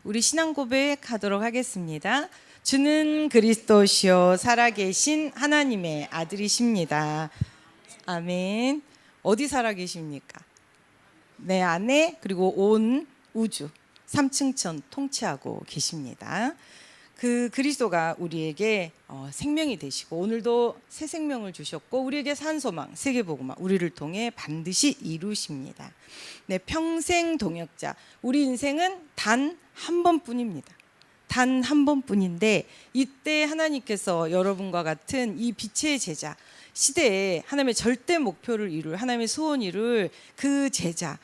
우리 신앙 고백하도록 하겠습니다. 주는 그리스도시요 살아계신 하나님의 아들이십니다. 아멘. 어디 살아계십니까? 내 안에 그리고 온 우주 삼층천 통치하고 계십니다. 그 그리스도가 우리에게 생명이 되시고 오늘도 새 생명을 주셨고 우리에게 산 소망 세계복음화 우리를 통해 반드시 이루십니다. 네, 평생 동역자. 우리 인생은 단 한 번뿐입니다. 단 한 번뿐인데 이때 하나님께서 여러분과 같은 이 빛의 제자 시대에 하나님의 절대 목표를 이룰 하나님의 소원 이룰 그 제자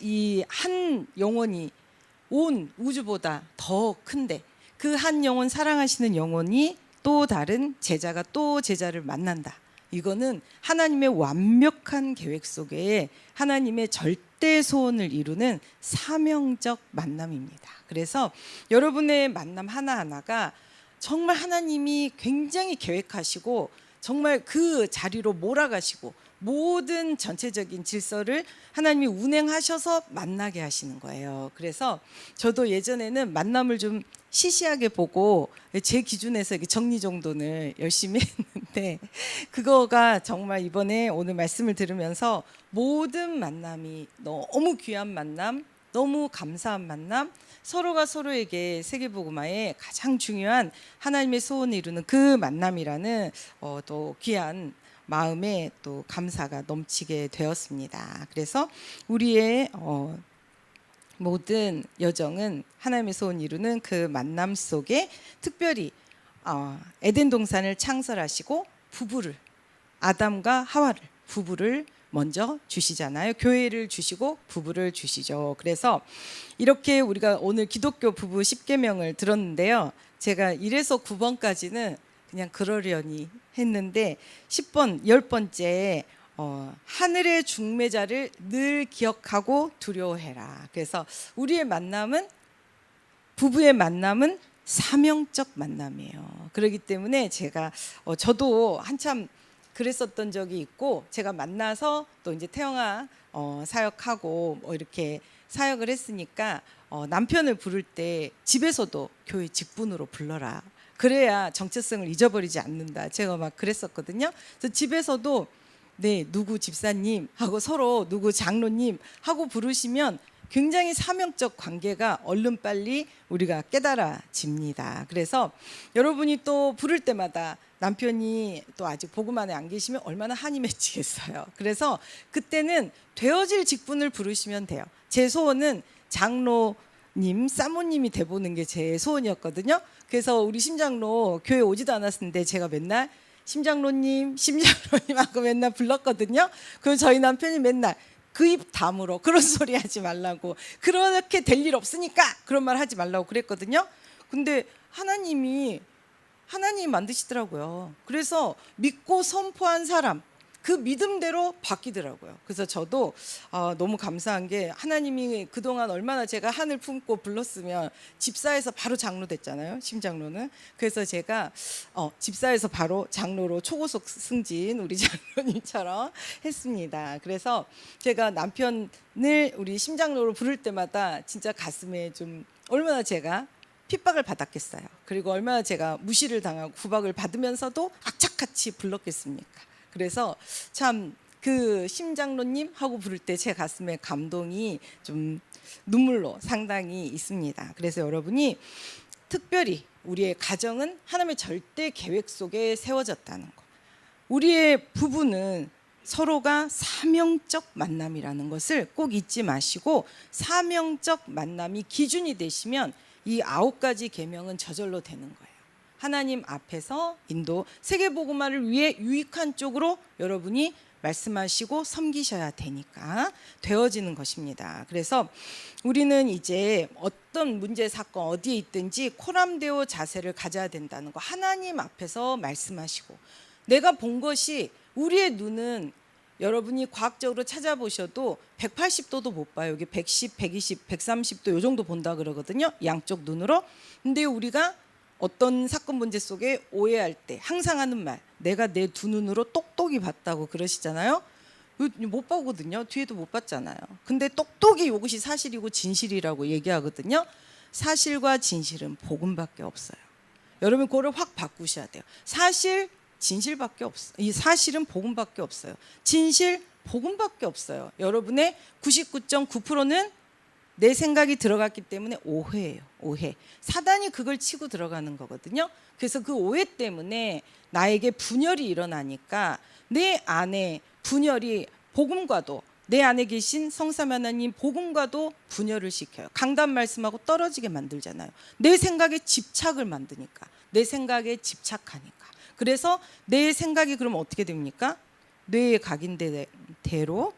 이 한 영혼이 온 우주보다 더 큰데 그 한 영혼 사랑하시는 영혼이 또 다른 제자가 또 제자를 만난다. 이거는 하나님의 완벽한 계획 속에 하나님의 절대 소원을 이루는 사명적 만남입니다. 그래서 여러분의 만남 하나하나가 정말 하나님이 굉장히 계획하시고 정말 그 자리로 몰아가시고 모든 전체적인 질서를 하나님이 운행하셔서 만나게 하시는 거예요. 그래서 저도 예전에는 만남을 좀 시시하게 보고 제 기준에서 정리정돈을 열심히 했는데 그거가 정말 이번에 오늘 말씀을 들으면서 모든 만남이 너무 귀한 만남, 너무 감사한 만남, 서로가 서로에게 세계복음화에 가장 중요한 하나님의 소원을 이루는 그 만남이라는 또 귀한 마음에 또 감사가 넘치게 되었습니다. 그래서 우리의 모든 여정은 하나님의 소원 이루는 그 만남 속에 특별히 에덴 동산을 창설하시고 부부를 아담과 하와를 부부를 먼저 주시잖아요. 교회를 주시고 부부를 주시죠. 그래서 이렇게 우리가 오늘 기독교 부부 10계명을 들었는데요. 제가 1에서 9번까지는 그냥 그러려니 했는데 10번, 10번째 하늘의 중매자를 늘 기억하고 두려워해라. 그래서 우리의 만남은 부부의 만남은 사명적 만남이에요. 그렇기 때문에 제가 저도 한참 그랬었던 적이 있고 제가 만나서 또 이제 태영아 사역하고 이렇게 사역을 했으니까 남편을 부를 때 집에서도 교회 직분으로 불러라. 그래야 정체성을 잊어버리지 않는다. 제가 막 그랬었거든요. 그래서 집에서도 네, 누구 집사님 하고 서로 누구 장로님 하고 부르시면 굉장히 사명적 관계가 얼른 빨리 우리가 깨달아집니다. 그래서 여러분이 또 부를 때마다 남편이 또 아직 복음 안에 안 계시면 얼마나 한이 맺히겠어요. 그래서 그때는 되어질 직분을 부르시면 돼요. 제 소원은 장로님, 사모님이 돼보는 게 제 소원이었거든요. 그래서 우리 심장로 교회 오지도 않았는데 제가 맨날 심장로님 하고 맨날 불렀거든요. 그럼 저희 남편이 맨날 그 입 다물어 그런 소리 하지 말라고, 그렇게 될 일 없으니까 그런 말 하지 말라고 그랬거든요. 근데 하나님이 만드시더라고요. 그래서 믿고 선포한 사람 그 믿음대로 바뀌더라고요. 그래서 저도 너무 감사한 게 하나님이 그동안 얼마나 제가 한을 품고 불렀으면 집사에서 바로 장로 됐잖아요. 심장로는. 그래서 제가 집사에서 바로 장로로 초고속 승진 우리 장로님처럼 했습니다. 그래서 제가 남편을 우리 심장로로 부를 때마다 진짜 가슴에 좀 얼마나 제가 핍박을 받았겠어요. 그리고 얼마나 제가 무시를 당하고 구박을 받으면서도 악착같이 불렀겠습니까. 그래서 참 그 심장로님 하고 부를 때 제 가슴에 감동이 좀 눈물로 상당히 있습니다. 그래서 여러분이 특별히 우리의 가정은 하나님의 절대 계획 속에 세워졌다는 것. 우리의 부부는 서로가 사명적 만남이라는 것을 꼭 잊지 마시고 사명적 만남이 기준이 되시면 이 9가지 계명은 저절로 되는 거예요. 하나님 앞에서 인도 세계복음화를 위해 유익한 쪽으로 여러분이 말씀하시고 섬기셔야 되니까 되어지는 것입니다. 그래서 우리는 이제 어떤 문제 사건 어디에 있든지 코람데오 자세를 가져야 된다는 거. 하나님 앞에서 말씀하시고 내가 본 것이 우리의 눈은 여러분이 과학적으로 찾아보셔도 180도도 못 봐요. 여기 110, 120, 130도 이 정도 본다 그러거든요. 양쪽 눈으로. 근데 우리가 어떤 사건 문제 속에 오해할 때 항상 하는 말, 내가 내 두 눈으로 똑똑히 봤다고 그러시잖아요. 못 보거든요. 뒤에도 못 봤잖아요. 근데 똑똑히 이것이 사실이고 진실이라고 얘기하거든요. 사실과 진실은 복음밖에 없어요. 여러분 그거를 확 바꾸셔야 돼요. 사실 진실밖에 없어요. 이 사실은 복음밖에 없어요. 진실 복음밖에 없어요. 여러분의 99.9%는 내 생각이 들어갔기 때문에 오해예요. 오해. 사단이 그걸 치고 들어가는 거거든요. 그래서 그 오해 때문에 나에게 분열이 일어나니까 내 안에 분열이 복음과도 내 안에 계신 성삼 하나님 복음과도 분열을 시켜요. 강단 말씀하고 떨어지게 만들잖아요. 내 생각에 집착을 만드니까. 내 생각에 집착하니까. 그래서 내 생각이 그럼 어떻게 됩니까? 뇌에 각인된 대로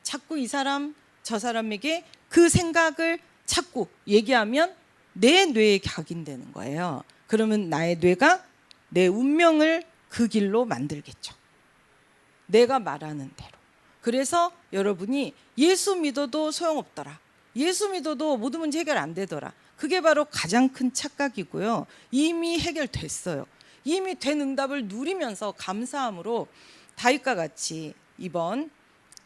자꾸 이 사람 저 사람에게 그 생각을 자꾸 얘기하면 내 뇌에 각인되는 거예요. 그러면 나의 뇌가 내 운명을 그 길로 만들겠죠. 내가 말하는 대로. 그래서 여러분이 예수 믿어도 소용없더라. 예수 믿어도 모든 문제 해결 안 되더라. 그게 바로 가장 큰 착각이고요. 이미 해결됐어요. 이미 된 응답을 누리면서 감사함으로 다윗과 같이 이번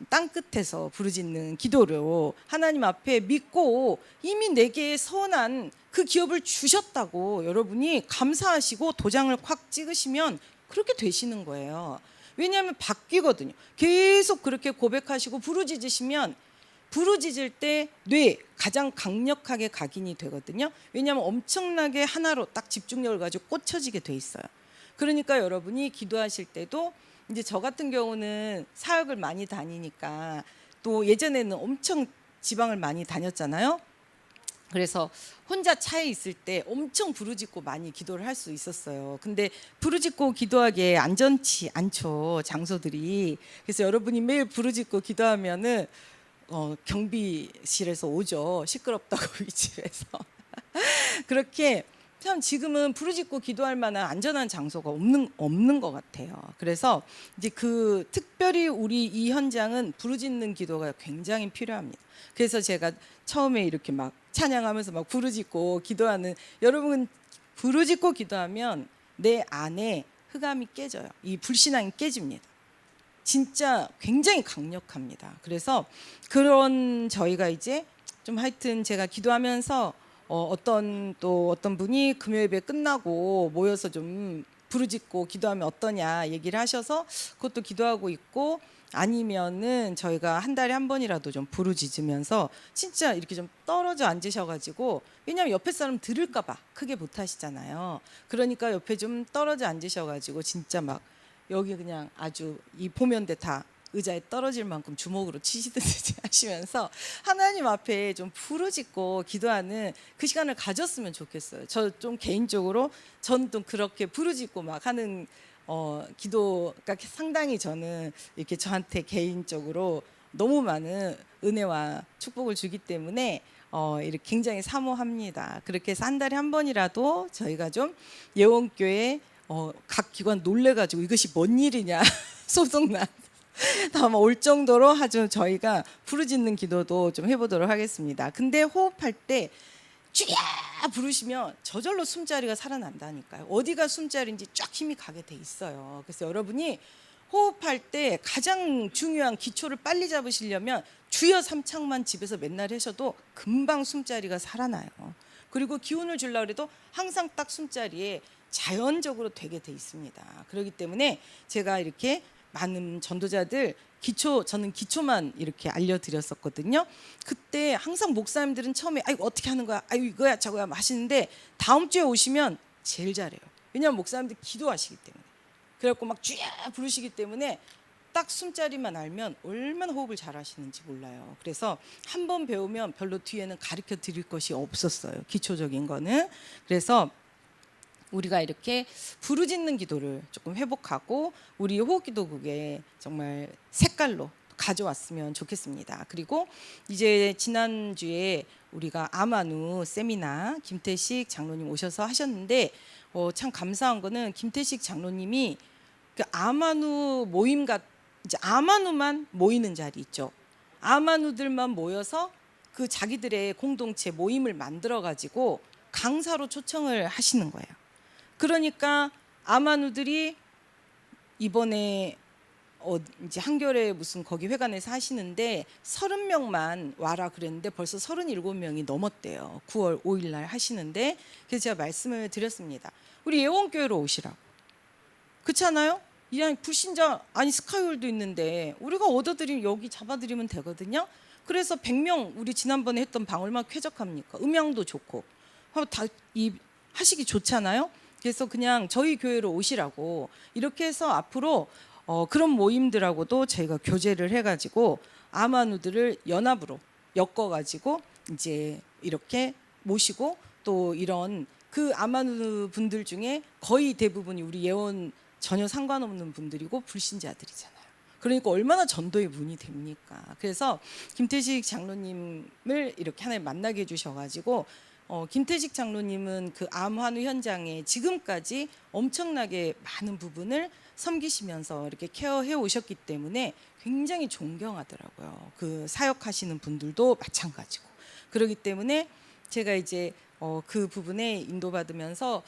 땅 끝에서 부르짖는 기도로 하나님 앞에 믿고 이미 내게 선한 그 기업을 주셨다고 여러분이 감사하시고 도장을 콱 찍으시면 그렇게 되시는 거예요. 왜냐하면 바뀌거든요. 계속 그렇게 고백하시고 부르짖으시면 부르짖을 때 뇌 가장 강력하게 각인이 되거든요. 왜냐하면 엄청나게 하나로 딱 집중력을 가지고 꽂혀지게 돼 있어요. 그러니까 여러분이 기도하실 때도 이제 저 같은 경우는 사역을 많이 다니니까 또 예전에는 엄청 지방을 많이 다녔잖아요. 그래서 혼자 차에 있을 때 엄청 부르짖고 많이 기도를 할 수 있었어요. 근데 부르짖고 기도하기에 안전치 않죠, 장소들이. 그래서 여러분이 매일 부르짖고 기도하면은 경비실에서 오죠. 시끄럽다고 이 집에서. 그렇게 참 지금은 부르짖고 기도할 만한 안전한 장소가 없는 것 같아요. 그래서 이제 그 특별히 우리 이 현장은 부르짖는 기도가 굉장히 필요합니다. 그래서 제가 처음에 이렇게 막 찬양하면서 막 부르짖고 기도하는, 여러분 부르짖고 기도하면 내 안에 흑암이 깨져요. 이 불신앙이 깨집니다. 진짜 굉장히 강력합니다. 그래서 그런 저희가 이제 좀 하여튼 제가 기도하면서 어떤 분이 금요 예배 끝나고 모여서 좀 부르짖고 기도하면 어떠냐 얘기를 하셔서 그것도 기도하고 있고, 아니면은 저희가 한 달에 한 번이라도 좀 부르짖으면서 진짜 이렇게 좀 떨어져 앉으셔가지고, 왜냐하면 옆에 사람 들을까봐 크게 못 하시잖아요. 그러니까 옆에 좀 떨어져 앉으셔가지고 진짜 막 여기 그냥 아주 이 보면대 다 의자에 떨어질 만큼 주먹으로 치시듯이 하시면서 하나님 앞에 좀 부르짖고 기도하는 그 시간을 가졌으면 좋겠어요. 저 좀 개인적으로 저는 좀 그렇게 부르짖고 막 하는 기도가 상당히 저는 이렇게 저한테 개인적으로 너무 많은 은혜와 축복을 주기 때문에 이렇게 굉장히 사모합니다. 그렇게 해서 한 달에 한 번이라도 저희가 좀 예원교회 각 기관 놀래가지고 이것이 뭔 일이냐 소송난 다만 올 정도로 아주 저희가 부르짖는 기도도 좀 해보도록 하겠습니다. 근데 호흡할 때 쥐야 부르시면 저절로 숨자리가 살아난다니까요. 어디가 숨자리인지 쫙 힘이 가게 돼 있어요. 그래서 여러분이 호흡할 때 가장 중요한 기초를 빨리 잡으시려면 주여 삼창만 집에서 맨날 하셔도 금방 숨자리가 살아나요. 그리고 기운을 주려고 해도 항상 딱 숨자리에 자연적으로 되게 돼 있습니다. 그렇기 때문에 제가 이렇게 많은 전도자들 저는 기초만 이렇게 알려드렸었거든요. 그때 항상 목사님들은 처음에 아이고 어떻게 하는 거야, 아이고 이거야 저거야 하시는데 다음 주에 오시면 제일 잘해요. 왜냐하면 목사님들 기도하시기 때문에. 그래갖고 막 쥐야 부르시기 때문에 딱 숨자리만 알면 얼마나 호흡을 잘 하시는지 몰라요. 그래서 한 번 배우면 별로 뒤에는 가르쳐 드릴 것이 없었어요. 기초적인 거는. 그래서 우리가 이렇게 부르짖는 기도를 조금 회복하고 우리 호흡기도국에 정말 색깔로 가져왔으면 좋겠습니다. 그리고 이제 지난주에 우리가 아마누 세미나 김태식 장로님 오셔서 하셨는데 참 감사한 거는 김태식 장로님이 그 아마누 모임 이제 아마누만 모이는 자리 있죠. 아마누들만 모여서 그 자기들의 공동체 모임을 만들어 가지고 강사로 초청을 하시는 거예요. 그러니까 아마누들이 이번에 이제 한겨레 무슨 거기 회관에서 하시는데 30명만 와라 그랬는데 벌써 37명이 넘었대요. 9월 5일 날 하시는데 그래서 제가 말씀을 드렸습니다. 우리 예원교회로 오시라고. 그렇잖아요? 이 불신자 아니 스카이홀도 있는데 우리가 얻어드리면 여기 잡아드리면 되거든요. 그래서 100명 우리 지난번에 했던 방 얼마나 쾌적합니까? 음향도 좋고 다 하시기 좋잖아요. 그래서 그냥 저희 교회로 오시라고 이렇게 해서 앞으로 그런 모임들하고도 저희가 교제를 해가지고 아마누들을 연합으로 엮어가지고 이제 이렇게 모시고 또 이런 그 아마누 분들 중에 거의 대부분이 우리 예원 전혀 상관없는 분들이고 불신자들이잖아요. 그러니까 얼마나 전도의 문이 됩니까? 그래서 김태식 장로님을 이렇게 하나님 만나게 해주셔가지고 김태식 장로님은 그 암 환우 현장에 지금까지 엄청나게 많은 부분을 섬기시면서 이렇게 케어해 오셨기 때문에 굉장히 존경하더라고요. 그 사역하시는 분들도 마찬가지고. 그렇기 때문에 제가 이제 그 부분에 인도받으면서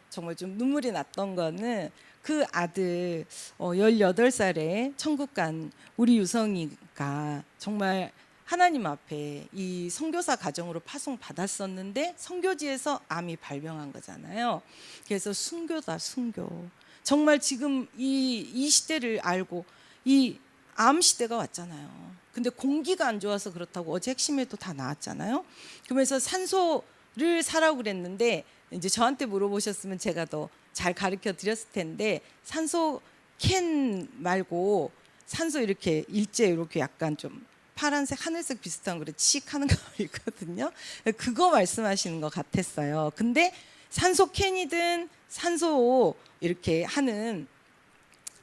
정말 좀 눈물이 났던 거는 그 아들 18살에 천국 간 우리 유성이가 정말 하나님 앞에 이 선교사 가정으로 파송 받았었는데 선교지에서 암이 발병한 거잖아요. 그래서 순교다 순교. 정말 지금 이 시대를 알고 이 암 시대가 왔잖아요. 근데 공기가 안 좋아서 그렇다고 어제 핵심에도 다 나왔잖아요. 그러면서 산소를 사라고 그랬는데 이제 저한테 물어보셨으면 제가 더 잘 가르쳐 드렸을 텐데 산소 캔 말고 산소 이렇게 일제 이렇게 약간 좀 파란색 하늘색 비슷한 거를 칙 하는 거 있거든요. 그거 말씀하시는 것 같았어요. 근데 산소 캔이든 산소 이렇게 하는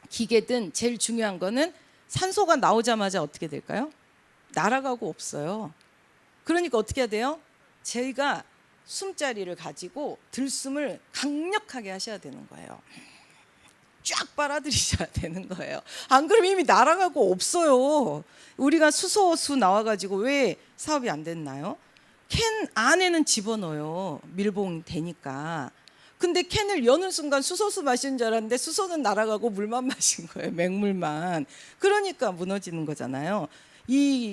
기계든 제일 중요한 거는 산소가 나오자마자 어떻게 될까요? 날아가고 없어요. 그러니까 어떻게 해야 돼요? 저희가 숨자리를 가지고 들숨을 강력하게 하셔야 되는 거예요. 쫙 빨아들이셔야 되는 거예요. 안 그러면 이미 날아가고 없어요. 우리가 수소수 나와가지고 왜 사업이 안 됐나요? 캔 안에는 집어넣어요. 밀봉 되니까. 근데 캔을 여는 순간 수소수 마시는 줄 알았는데 수소는 날아가고 물만 마신 거예요. 맹물만. 그러니까 무너지는 거잖아요.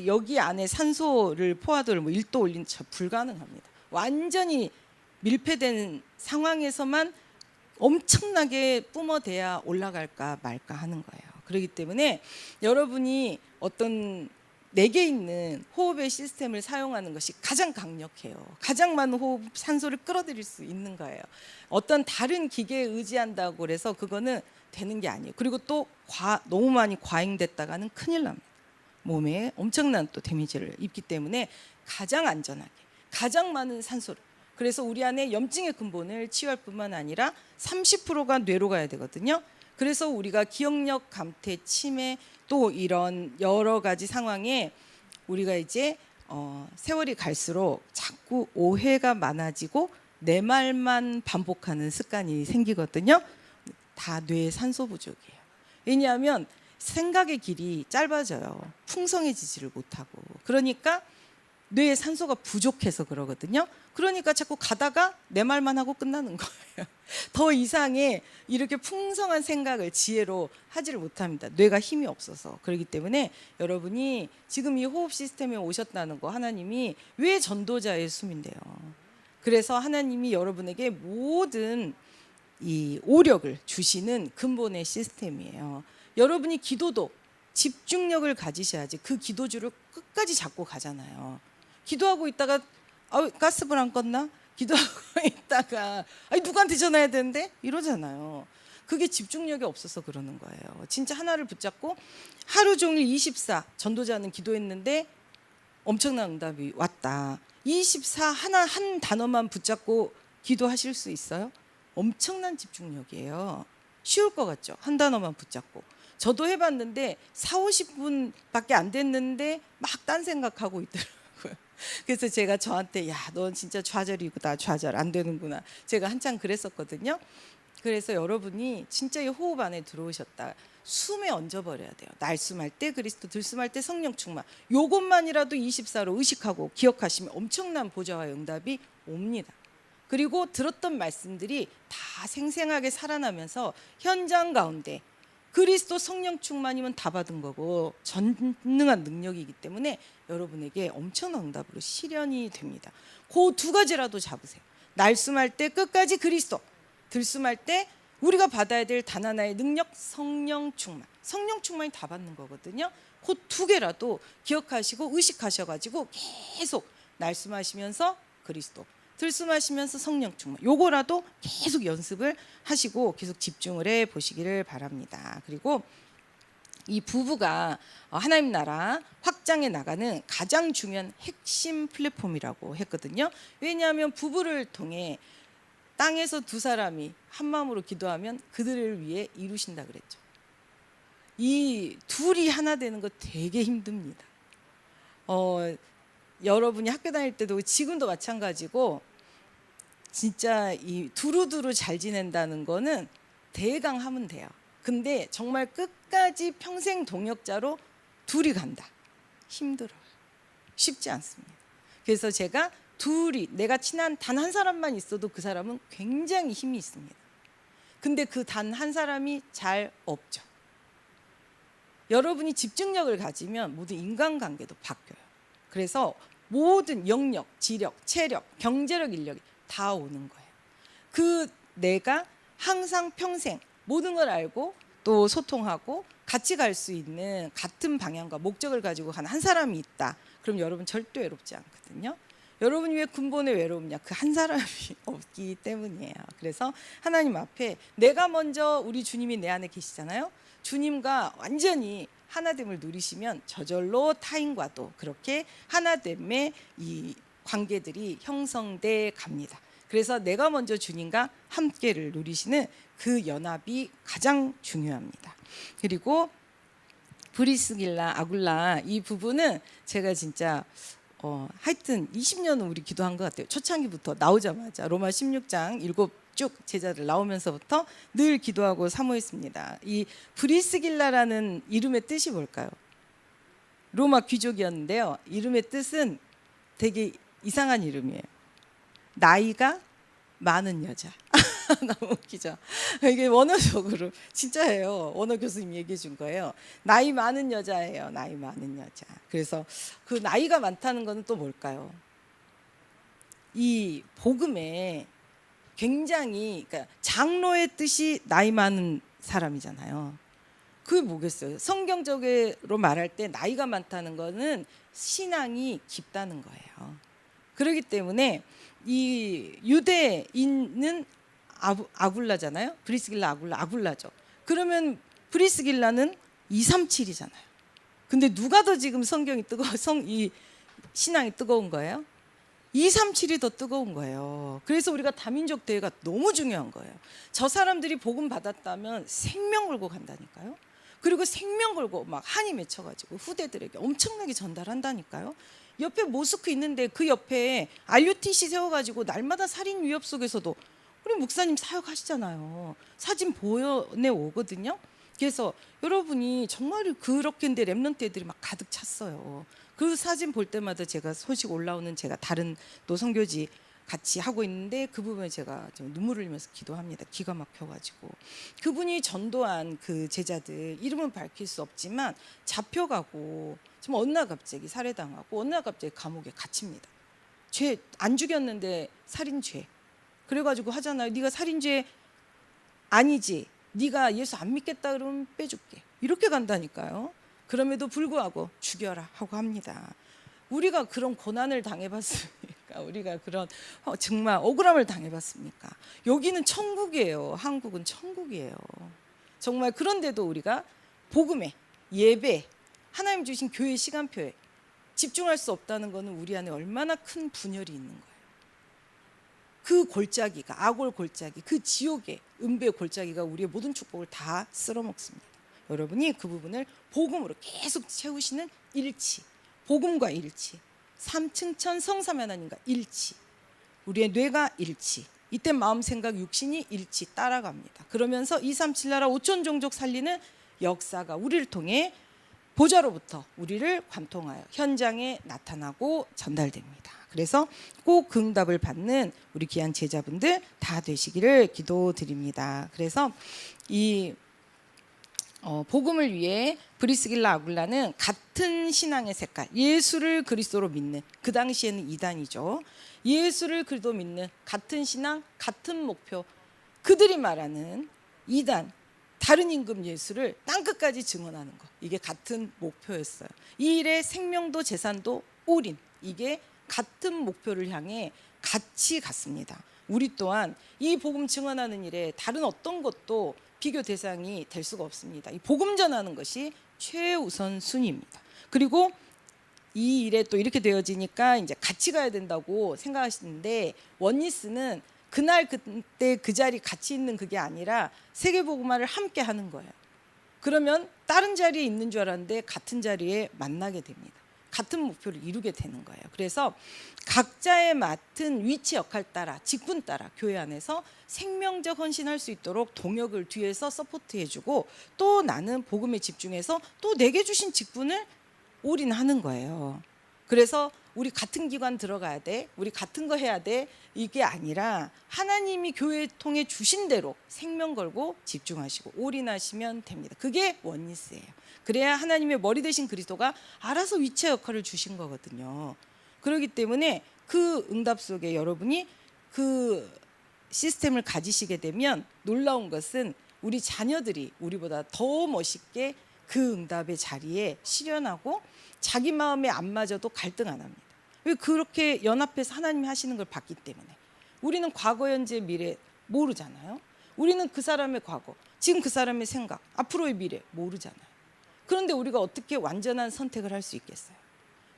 여기 안에 산소를 포화도를 뭐 1도 올린 저 불가능합니다. 완전히 밀폐된 상황에서만 엄청나게 뿜어대야 올라갈까 말까 하는 거예요. 그렇기 때문에 여러분이 어떤 내게 있는 호흡의 시스템을 사용하는 것이 가장 강력해요. 가장 많은 호흡 산소를 끌어들일 수 있는 거예요. 어떤 다른 기계에 의지한다고 그래서 그거는 되는 게 아니에요. 그리고 또 너무 많이 과잉됐다가는 큰일 납니다. 몸에 엄청난 또 데미지를 입기 때문에 가장 안전하게 가장 많은 산소를. 그래서 우리 안에 염증의 근본을 치유할 뿐만 아니라 30%가 뇌로 가야 되거든요. 그래서 우리가 기억력 감퇴, 치매 또 이런 여러 가지 상황에 우리가 이제 세월이 갈수록 자꾸 오해가 많아지고 내 말만 반복하는 습관이 생기거든요. 다 뇌의 산소 부족이에요. 왜냐하면 생각의 길이 짧아져요. 풍성해지지를 못하고. 그러니까 뇌에 산소가 부족해서 그러거든요. 그러니까 자꾸 가다가 내 말만 하고 끝나는 거예요. 더 이상의 이렇게 풍성한 생각을 지혜로 하지를 못합니다. 뇌가 힘이 없어서. 그렇기 때문에 여러분이 지금 이 호흡 시스템에 오셨다는 거 하나님이 왜 전도자의 숨인데요. 그래서 하나님이 여러분에게 모든 이 오력을 주시는 근본의 시스템이에요. 여러분이 기도도 집중력을 가지셔야지 그 기도줄을 끝까지 잡고 가잖아요. 기도하고 있다가 가스불 안 껐나? 기도하고 있다가 누구한테 전화해야 되는데? 이러잖아요. 그게 집중력이 없어서 그러는 거예요. 진짜 하나를 붙잡고 하루 종일 24 전도자는 기도했는데 엄청난 응답이 왔다. 24 한 단어만 붙잡고 기도하실 수 있어요? 엄청난 집중력이에요. 쉬울 것 같죠? 한 단어만 붙잡고. 저도 해봤는데 40-50분밖에 안 됐는데 막 딴 생각하고 있더라고요. 그래서 제가 저한테 넌 진짜 좌절이구나. 좌절 안 되는구나. 제가 한참 그랬었거든요. 그래서 여러분이 진짜 이 호흡 안에 들어오셨다. 숨에 얹어버려야 돼요. 날숨할 때 그리스도, 들숨할 때 성령 충만. 요것만이라도 24로 의식하고 기억하시면 엄청난 보좌와 응답이 옵니다. 그리고 들었던 말씀들이 다 생생하게 살아나면서 현장 가운데 그리스도 성령 충만이면 다 받은 거고 전능한 능력이기 때문에 여러분에게 엄청난 응답으로 실현이 됩니다. 그 두 가지라도 잡으세요. 날숨할 때 끝까지 그리스도, 들숨할 때 우리가 받아야 될 단 하나의 능력, 성령 충만. 성령 충만이 다 받는 거거든요. 그 두 개라도 기억하시고 의식하셔가지고 계속 날숨하시면서 그리스도, 들숨하시면서 성령 충만. 요거라도 계속 연습을 하시고 계속 집중을 해 보시기를 바랍니다. 그리고 이 부부가 하나님 나라 확장해 나가는 가장 중요한 핵심 플랫폼이라고 했거든요. 왜냐하면 부부를 통해 땅에서 두 사람이 한 마음으로 기도하면 그들을 위해 이루신다 그랬죠. 이 둘이 하나 되는 거 되게 힘듭니다. 여러분이 학교 다닐 때도 지금도 마찬가지고 진짜 이 두루두루 잘 지낸다는 거는 대강 하면 돼요. 근데 정말 끝까지 평생 동역자로 둘이 간다. 힘들어요. 쉽지 않습니다. 그래서 제가 둘이 내가 친한 단 한 사람만 있어도 그 사람은 굉장히 힘이 있습니다. 근데 그 단 한 사람이 잘 없죠. 여러분이 집중력을 가지면 모든 인간관계도 바뀌어요. 그래서 모든 영역, 지력, 체력, 경제력, 인력이 다 오는 거예요. 그 내가 항상 평생 모든 걸 알고 또 소통하고 같이 갈 수 있는 같은 방향과 목적을 가지고 가는 한 사람이 있다. 그럼 여러분 절대 외롭지 않거든요. 여러분이 왜 근본에 외롭냐? 그 한 사람이 없기 때문이에요. 그래서 하나님 앞에 내가 먼저 우리 주님이 내 안에 계시잖아요. 주님과 완전히 하나됨을 누리시면 저절로 타인과도 그렇게 하나됨의 이 관계들이 형성돼 갑니다. 그래서 내가 먼저 주님과 함께를 누리시는 그 연합이 가장 중요합니다. 그리고 브리스길라, 아굴라 이 부분은 제가 진짜 하여튼 20년은 우리 기도한 것 같아요. 초창기부터 나오자마자 로마 16장 7쭉 제자들 나오면서부터 늘 기도하고 사모했습니다. 이 브리스길라라는 이름의 뜻이 뭘까요? 로마 귀족이었는데요. 이름의 뜻은 되게 이상한 이름이에요. 나이가 많은 여자. 너무 웃기죠. 이게 원어적으로 진짜예요. 원어 교수님 얘기해 준 거예요. 나이 많은 여자예요. 나이 많은 여자. 그래서 그 나이가 많다는 건 또 뭘까요? 이 복음에 굉장히 그러니까 장로의 뜻이 나이 많은 사람이잖아요. 그게 뭐겠어요? 성경적으로 말할 때 나이가 많다는 거는 신앙이 깊다는 거예요. 그렇기 때문에 이 유대인은 아굴라잖아요. 브리스길라, 아굴라죠. 그러면 브리스길라는 237이잖아요. 근데 누가 더 지금 성경이 이 신앙이 뜨거운 거예요? 237이 더 뜨거운 거예요. 그래서 우리가 다민족 대회가 너무 중요한 거예요. 저 사람들이 복음 받았다면 생명 걸고 간다니까요. 그리고 생명 걸고 막 한이 맺혀가지고 후대들에게 엄청나게 전달한다니까요. 옆에 모스크 있는데 그 옆에 RUTC 세워가지고 날마다 살인 위협 속에서도 우리 목사님 사역하시잖아요. 사진 보내오거든요. 그래서 여러분이 정말 그렇게인데 랩런트들이 막 가득 찼어요. 그 사진 볼 때마다 제가 소식 올라오는 제가 다른 또 선교지 같이 하고 있는데 그 부분에 제가 좀 눈물을 흘리면서 기도합니다. 기가 막혀가지고 그분이 전도한 그 제자들 이름은 밝힐 수 없지만 잡혀가고 정말 어느 날 갑자기 살해당하고 어느 날 갑자기 감옥에 갇힙니다. 죄 안 죽였는데 살인죄. 그래가지고 하잖아요. 네가 살인죄 아니지. 네가 예수 안 믿겠다 그러면 빼줄게. 이렇게 간다니까요. 그럼에도 불구하고 죽여라 하고 합니다. 우리가 그런 고난을 당해봤습니까? 우리가 그런 정말 억울함을 당해봤습니까? 여기는 천국이에요. 한국은 천국이에요. 정말 그런데도 우리가 복음에 예배 하나님 주신 교회 시간표에 집중할 수 없다는 것은 우리 안에 얼마나 큰 분열이 있는 거예요. 그 골짜기가 아골 골짜기 그 지옥의 은배 골짜기가 우리의 모든 축복을 다 쓸어먹습니다. 여러분이 그 부분을 복음으로 계속 채우시는 일치, 복음과 일치, 삼층천 성삼 하나님과 일치, 우리의 뇌가 일치, 이때 마음 생각 육신이 일치 따라갑니다. 그러면서 237 나라 5천 종족 살리는 역사가 우리를 통해 보좌로부터 우리를 관통하여 현장에 나타나고 전달됩니다. 그래서 꼭 응답을 받는 우리 귀한 제자분들 다 되시기를 기도드립니다. 그래서 이 복음을 위해 브리스길라 아굴라는 같은 신앙의 색깔, 예수를 그리스도로 믿는, 그 당시에는 이단이죠. 예수를 그리스도 믿는 같은 신앙, 같은 목표, 그들이 말하는 이단, 다른 임금 예수를 땅끝까지 증언하는 것, 이게 같은 목표였어요. 이 일에 생명도 재산도 올인, 이게 같은 목표를 향해 같이 갔습니다. 우리 또한 이 복음 증언하는 일에 다른 어떤 것도 비교 대상이 될 수가 없습니다. 이 복음 전하는 것이 최우선 순위입니다. 그리고 이 일에 또 이렇게 되어지니까 이제 같이 가야 된다고 생각하시는데, 원니스는 그날 그때 그 자리 같이 있는 그게 아니라 세계복음화를 함께 하는 거예요. 그러면 다른 자리에 있는 줄 알았는데 같은 자리에 만나게 됩니다. 같은 목표를 이루게 되는 거예요. 그래서 각자의 맡은 위치 역할 따라, 직분 따라 교회 안에서 생명적 헌신할 수 있도록 동역을 뒤에서 서포트해주고, 또 나는 복음에 집중해서 또 내게 주신 직분을 올인하는 거예요. 그래서 우리 같은 기관 들어가야 돼, 우리 같은 거 해야 돼, 이게 아니라 하나님이 교회 통해 주신 대로 생명 걸고 집중하시고 올인하시면 됩니다. 그게 원니스예요. 그래야 하나님의 머리 되신 그리스도가 알아서 위치 역할을 주신 거거든요. 그렇기 때문에 그 응답 속에 여러분이 그 시스템을 가지시게 되면 놀라운 것은 우리 자녀들이 우리보다 더 멋있게 그 응답의 자리에 실현하고 자기 마음에 안 맞아도 갈등 안 합니다. 왜? 그렇게 연합해서 하나님이 하시는 걸 봤기 때문에. 우리는 과거, 현재, 미래 모르잖아요. 우리는 그 사람의 과거, 지금 그 사람의 생각, 앞으로의 미래 모르잖아요. 그런데 우리가 어떻게 완전한 선택을 할 수 있겠어요?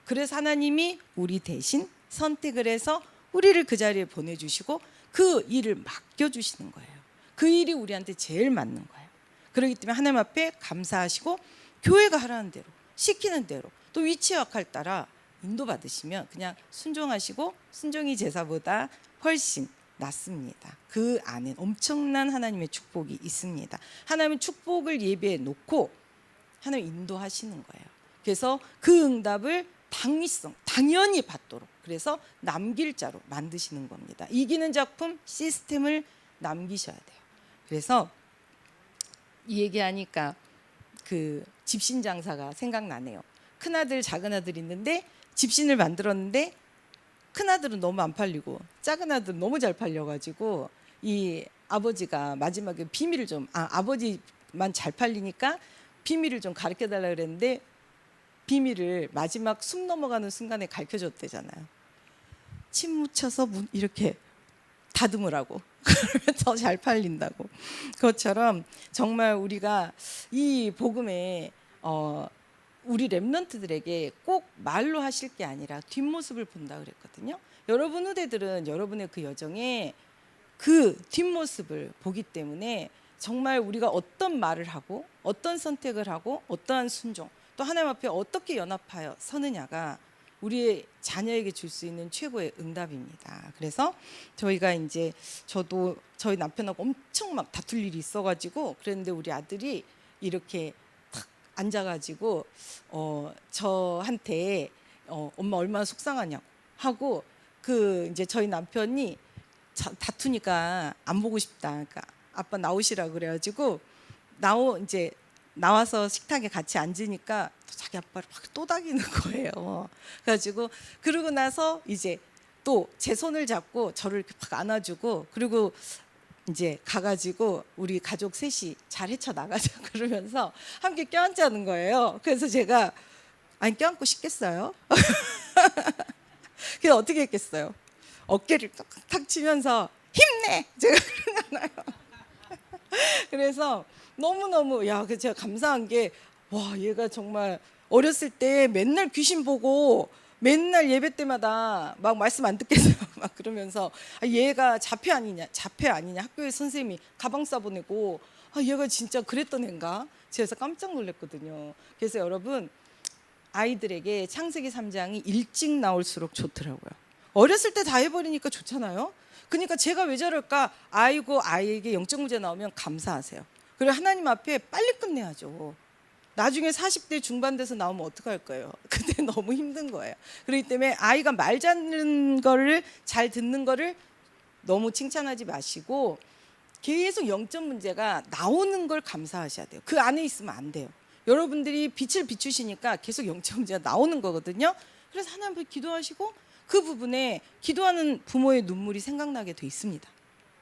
그래서 하나님이 우리 대신 선택을 해서 우리를 그 자리에 보내주시고 그 일을 맡겨주시는 거예요. 그 일이 우리한테 제일 맞는 거예요. 그렇기 때문에 하나님 앞에 감사하시고 교회가 하라는 대로, 시키는 대로, 또 위치 역할 따라 인도받으시면 그냥 순종하시고, 순종이 제사보다 훨씬 낫습니다. 그 안에 엄청난 하나님의 축복이 있습니다. 하나님은 축복을 예비해 놓고 하나님 인도하시는 거예요. 그래서 그 응답을 당위성, 당연히 받도록, 그래서 남길 자로 만드시는 겁니다. 이기는 작품, 시스템을 남기셔야 돼요. 그래서 이 얘기하니까 그 집신 장사가 생각나네요. 큰아들, 작은아들 있는데 집신을 만들었는데 큰아들은 너무 안 팔리고 작은아들은 너무 잘 팔려가지고 이 아버지가 마지막에 비밀을 좀, 아버지만 잘 팔리니까 비밀을 좀 가르쳐달라 그랬는데 비밀을 마지막 숨 넘어가는 순간에 가르쳐줬대잖아요. 침 묻혀서 이렇게 다듬으라고. 그러면 더 잘 팔린다고. 그것처럼 정말 우리가 이 복음에 우리 렘넌트들에게 꼭 말로 하실 게 아니라 뒷모습을 본다 그랬거든요. 여러분 후대들은 여러분의 그 여정에 그 뒷모습을 보기 때문에 정말 우리가 어떤 말을 하고 어떤 선택을 하고 어떠한 순종, 또 하나님 앞에 어떻게 연합하여 서느냐가 우리의 자녀에게 줄 수 있는 최고의 응답입니다. 그래서 저희가 이제, 저도 저희 남편하고 엄청 막 다툴 일이 있어가지고 그랬는데 우리 아들이 이렇게 탁 앉아가지고 저한테 엄마 얼마나 속상하냐고 하고, 그 이제 저희 남편이 다투니까 안 보고 싶다, 그러니까 아빠 나오시라 그래가지고 이제 나와서 식탁에 같이 앉으니까 자기 아빠를 막 또닥이는 거예요. 그래가지고 그러고 나서 이제 또 제 손을 잡고 저를 이렇게 막 안아주고, 그리고 이제 가가지고 우리 가족 셋이 잘 헤쳐나가자 그러면서 함께 껴안자는 거예요. 그래서 제가 아니 껴안고 싶겠어요? 그래서 어떻게 했겠어요? 어깨를 탁 치면서 힘내! 제가 그러잖아요. 그래서 너무너무 제가 감사한 게, 와, 얘가 정말 어렸을 때 맨날 귀신 보고 맨날 예배 때마다 막 말씀 안 듣겠어요. 막 그러면서 얘가 자폐 아니냐 학교에 선생님이 가방 싸보내고, 얘가 진짜 그랬던 애인가? 그래서 깜짝 놀랐거든요. 그래서 여러분, 아이들에게 창세기 3장이 일찍 나올수록 좋더라고요. 어렸을 때 다 해버리니까 좋잖아요. 그러니까 제가 왜 저럴까? 아이고, 아이에게 영적 문제 나오면 감사하세요. 그리고 하나님 앞에 빨리 끝내야죠. 나중에 40대 중반 돼서 나오면 어떡할 거예요? 그때 너무 힘든 거예요. 그렇기 때문에 아이가 말 잘 듣는 거를 너무 칭찬하지 마시고, 계속 영적 문제가 나오는 걸 감사하셔야 돼요. 그 안에 있으면 안 돼요. 여러분들이 빛을 비추시니까 계속 영적 문제가 나오는 거거든요. 그래서 하나님 앞에 기도하시고 그 부분에 기도하는 부모의 눈물이 생각나게 돼 있습니다.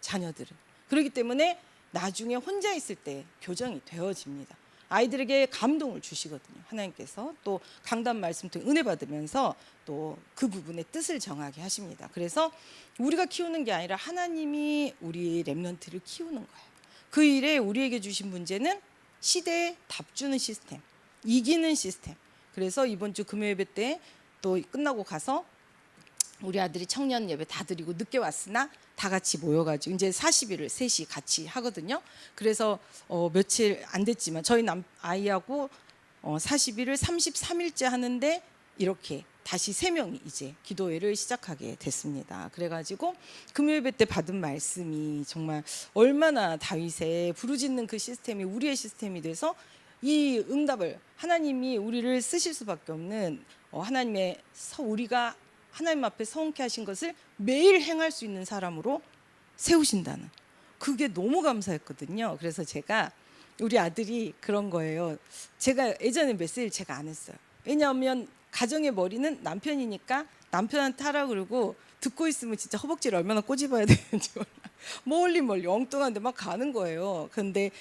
자녀들은. 그렇기 때문에 나중에 혼자 있을 때 교정이 되어집니다. 아이들에게 감동을 주시거든요. 하나님께서 또 강단 말씀 통해 은혜 받으면서 또 그 부분의 뜻을 정하게 하십니다. 그래서 우리가 키우는 게 아니라 하나님이 우리 렘넌트를 키우는 거예요. 그 일에 우리에게 주신 문제는 시대에 답주는 시스템, 이기는 시스템. 그래서 이번 주 금요 예배 때 또 끝나고 가서 우리 아들이 청년 예배 다 드리고 늦게 왔으나 다 같이 모여가지고 이제 40일을 셋이 같이 하거든요. 그래서 며칠 안 됐지만 저희 아이하고 40일을 33일째 하는데 이렇게 다시 3명이 이제 기도회를 시작하게 됐습니다. 그래가지고 금요예배 때 받은 말씀이 정말 얼마나 다윗의 부르짖는 그 시스템이 우리의 시스템이 돼서 이 응답을 하나님이 우리를 쓰실 수밖에 없는 우리가 하나님 앞에 성케 하신 것을 매일 행할 수 있는 사람으로 세우신다는 그게 너무 감사했거든요. 그래서 제가 우리 아들이 그런 거예요. 제가 예전에 메시지를 제가 안 했어요. 왜냐하면 가정의 머리는 남편이니까 남편한테 하라 그러고 듣고 있으면 진짜 허벅지를 얼마나 꼬집어야 되는지 몰라. 멀리 엉뚱한데 막 가는 거예요. 근데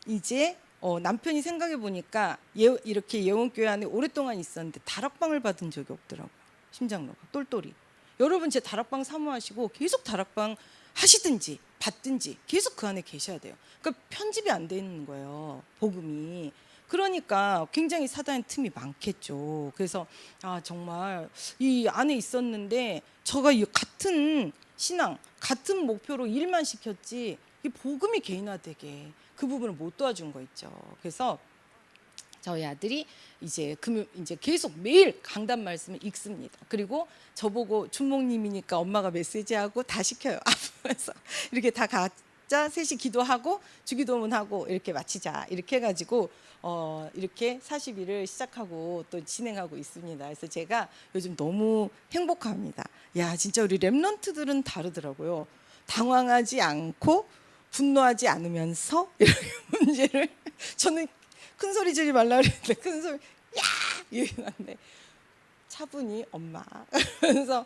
이제 남편이 생각해 보니까 이렇게 예원교회 안에 오랫동안 있었는데 다락방을 받은 적이 없더라고요. 심장로가 똘똘이. 여러분 제 다락방 사모하시고 계속 다락방 하시든지 받든지 계속 그 안에 계셔야 돼요. 그러니까 편집이 안 돼 있는 거예요. 복음이. 그러니까 굉장히 사단의 틈이 많겠죠. 그래서 정말 이 안에 있었는데 저가 같은 신앙, 같은 목표로 일만 시켰지 이 복음이 개인화되게 그 부분을 못 도와준 거 있죠. 그래서 저희 아들이 이제 계속 매일 강단 말씀을 읽습니다. 그리고 저보고 준목님이니까 엄마가 메시지하고 다 시켜요. 앞에서 이렇게 다 각자 셋이 기도하고 주기도문하고 이렇게 마치자 이렇게 해가지고 이렇게 40일을 시작하고 또 진행하고 있습니다. 그래서 제가 요즘 너무 행복합니다. 야 진짜 우리 렘넌트들은 다르더라고요. 당황하지 않고 분노하지 않으면서 이렇게 문제를 저는 큰 소리 지르지 말라 그랬는데 큰 소리 야 이게 났네. 차분히 엄마. 그래서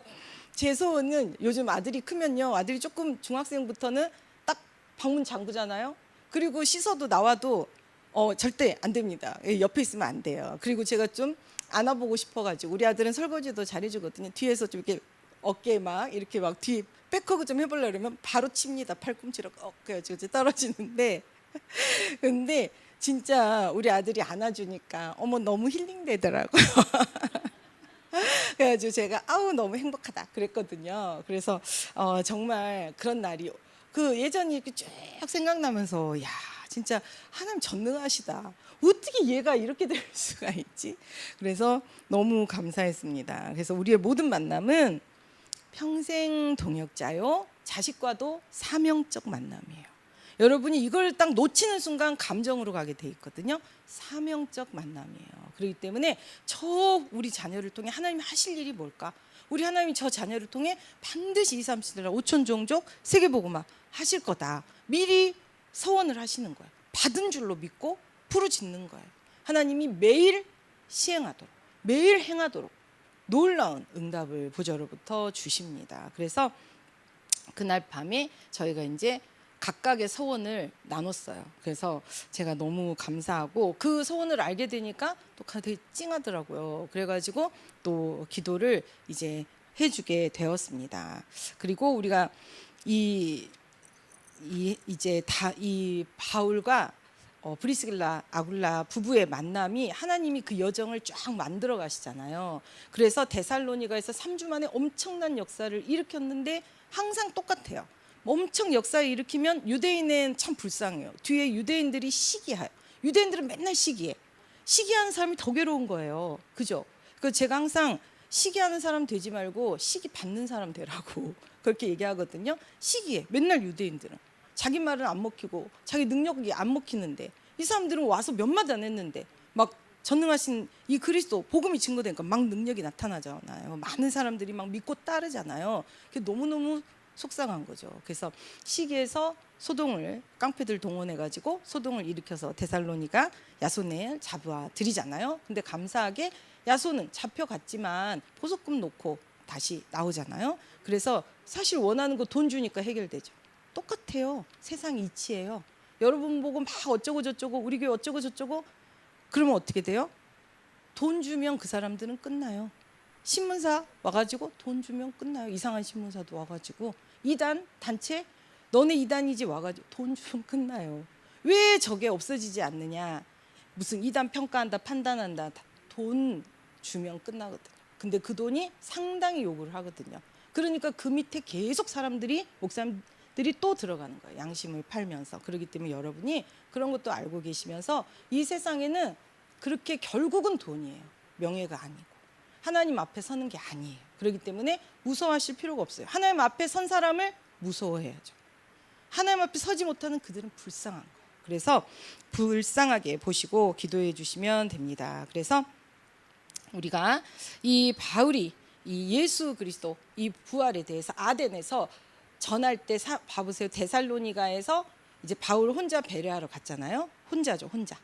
제 소원은 요즘 아들이 크면요. 아들이 조금 중학생부터는 딱 방문 잠그잖아요. 그리고 씻어도 나와도 절대 안 됩니다. 옆에 있으면 안 돼요. 그리고 제가 좀 안아보고 싶어가지고 우리 아들은 설거지도 잘해주거든요. 뒤에서 좀 이렇게 어깨에 막 이렇게 막 뒤 백허그 좀 해보려고 그러면 바로 칩니다. 팔꿈치로 그래가지고 떨어지는데 근데 진짜 우리 아들이 안아주니까 너무 힐링되더라고요. 그래가지고 제가 너무 행복하다 그랬거든요. 그래서 정말 그런 날이 예전이 이렇게 쭉 생각나면서 야 진짜 하나님 전능하시다. 어떻게 얘가 이렇게 될 수가 있지? 그래서 너무 감사했습니다. 그래서 우리의 모든 만남은 평생 동역자요. 자식과도 사명적 만남이에요. 여러분이 이걸 딱 놓치는 순간 감정으로 가게 돼 있거든요. 사명적 만남이에요. 그렇기 때문에 우리 자녀를 통해 하나님이 하실 일이 뭘까? 우리 하나님이 저 자녀를 통해 반드시 2, 3, 7, 5천 종족 세계복음화 하실 거다. 미리 서원을 하시는 거예요. 받은 줄로 믿고 부르짖는 거예요. 하나님이 매일 시행하도록, 매일 행하도록 놀라운 응답을 보좌로부터 주십니다. 그래서 그날 밤에 저희가 이제 각각의 서원을 나눴어요. 그래서 제가 너무 감사하고 그 서원을 알게 되니까 또 되게 찡하더라고요. 그래가지고 또 기도를 이제 해주게 되었습니다. 그리고 우리가 이 바울과 브리스길라 아굴라 부부의 만남이 하나님이 그 여정을 쫙 만들어 가시잖아요. 그래서 데살로니가에서 3주 만에 엄청난 역사를 일으켰는데 항상 똑같아요. 엄청 역사를 일으키면 유대인은 참 불쌍해요. 뒤에 유대인들이 시기해요. 유대인들은 맨날 시기해. 시기하는 사람이 더 괴로운 거예요. 그죠? 그래서 제가 항상 시기하는 사람 되지 말고 시기 받는 사람 되라고 그렇게 얘기하거든요. 시기해. 맨날 유대인들은. 자기 말은 안 먹히고 자기 능력이 안 먹히는데 이 사람들은 와서 몇 마디 안 했는데 막 전능하신 이 그리스도 복음이 증거되니까 막 능력이 나타나잖아요. 많은 사람들이 막 믿고 따르잖아요. 그게 너무너무 속상한 거죠. 그래서 시기에서 소동을 깡패들 동원해가지고 소동을 일으켜서 데살로니가 야손을 잡아 들이잖아요. 근데 감사하게 야손은 잡혀갔지만 보석금 놓고 다시 나오잖아요. 그래서 사실 원하는 거 돈 주니까 해결되죠. 똑같아요. 세상 이치예요. 여러분 보고 막 어쩌고 저쩌고 우리 교회 어쩌고 저쩌고 그러면 어떻게 돼요? 돈 주면 그 사람들은 끝나요. 신문사 와가지고 돈 주면 끝나요. 이상한 신문사도 와가지고 이단 단체 너네 이단이지 와가지고 돈 주면 끝나요. 왜 저게 없어지지 않느냐? 무슨 이단 평가한다 판단한다 돈 주면 끝나거든요. 근데 그 돈이 상당히 요구를 하거든요. 그러니까 그 밑에 계속 사람들이 목사님들이 또 들어가는 거예요. 양심을 팔면서. 그렇기 때문에 여러분이 그런 것도 알고 계시면서 이 세상에는 그렇게 결국은 돈이에요. 명예가 아니고 하나님 앞에 서는 게 아니에요. 그렇기 때문에 무서워하실 필요가 없어요. 하나님 앞에 선 사람을 무서워해야죠. 하나님 앞에 서지 못하는 그들은 불쌍한 거예요. 그래서 불쌍하게 보시고 기도해 주시면 됩니다. 그래서 우리가 이 바울이 이 예수 그리스도 이 부활에 대해서 아덴에서 전할 때 봐보세요. 데살로니가에서 이제 바울 혼자 베레아로 갔잖아요. 혼자죠, 혼자.